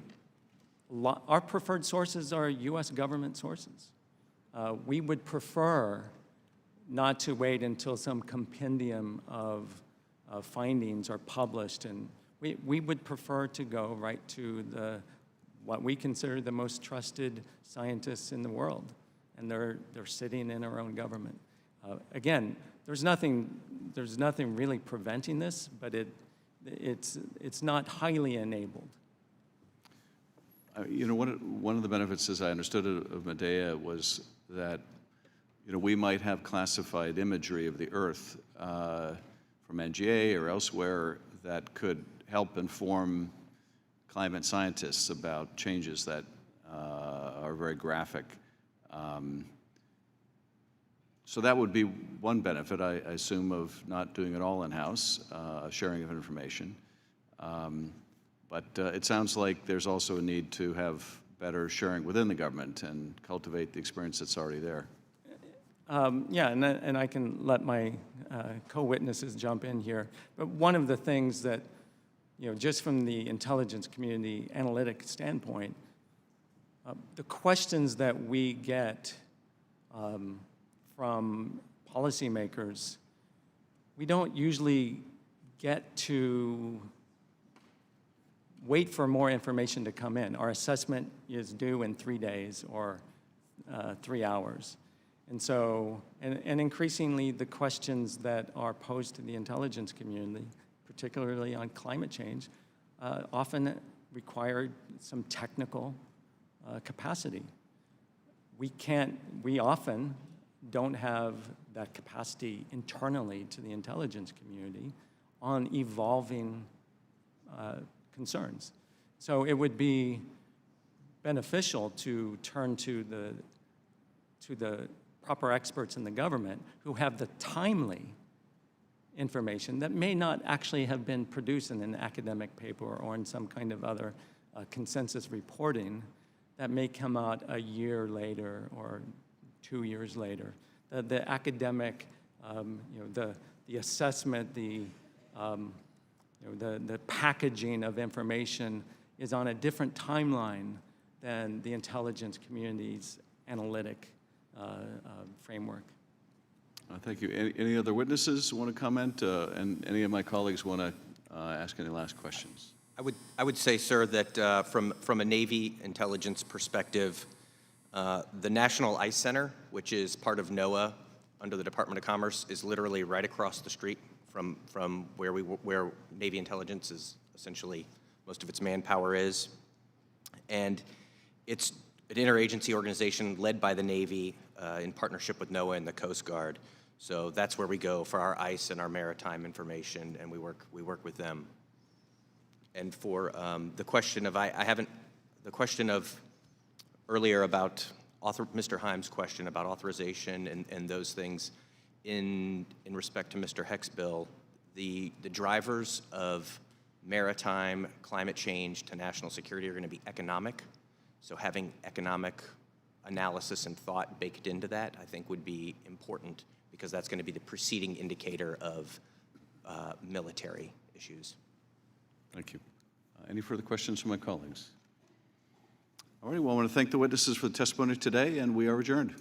our preferred sources are U.S. government sources. We would prefer not to wait until some compendium of findings are published, and we would prefer to go right to what we consider the most trusted scientists in the world, and they're sitting in our own government. Again, there's nothing really preventing this, but it's not highly enabled. One of the benefits, as I understood it, of Midea was that we might have classified imagery of the Earth from NGA or elsewhere that could help inform climate scientists about changes that are very graphic. So that would be one benefit, I assume, of not doing it all in-house, sharing of information. But it sounds like there's also a need to have better sharing within the government and cultivate the experience that's already there. Yeah, and I can let my co-witnesses jump in here. But one of the things that, just from the intelligence community analytic standpoint, the questions that we get from policymakers, we don't usually get to wait for more information to come in. Our assessment is due in 3 days or 3 hours. And so, and increasingly the questions that are posed to the intelligence community, particularly on climate change, often require some technical capacity. We often don't have that capacity internally to the intelligence community on evolving concerns. So it would be beneficial to turn to the proper experts in the government who have the timely information that may not actually have been produced in an academic paper or in some kind of other consensus reporting that may come out a year later or 2 years later. The academic, the assessment, the packaging of information is on a different timeline than the intelligence community's analytic framework. Thank you. Any other witnesses want to comment? And any of my colleagues want to ask any last questions? I would say, sir, that from a Navy intelligence perspective, the National Ice Center, which is part of NOAA under the Department of Commerce, is literally right across the street from where Navy intelligence is essentially most of its manpower is. And it's an interagency organization led by the Navy in partnership with NOAA and the Coast Guard. So that's where we go for our ice and our maritime information, and we work with them. And for the question of earlier about Mr. Himes' question about authorization and those things, in respect to Mr. Heck's bill, the drivers of maritime climate change to national security are going to be economic. So having economic analysis and thought baked into that, I think, would be important, because that's going to be the preceding indicator of military issues. Thank you. Any further questions from my colleagues? All right, well, I want to thank the witnesses for the testimony today, and we are adjourned.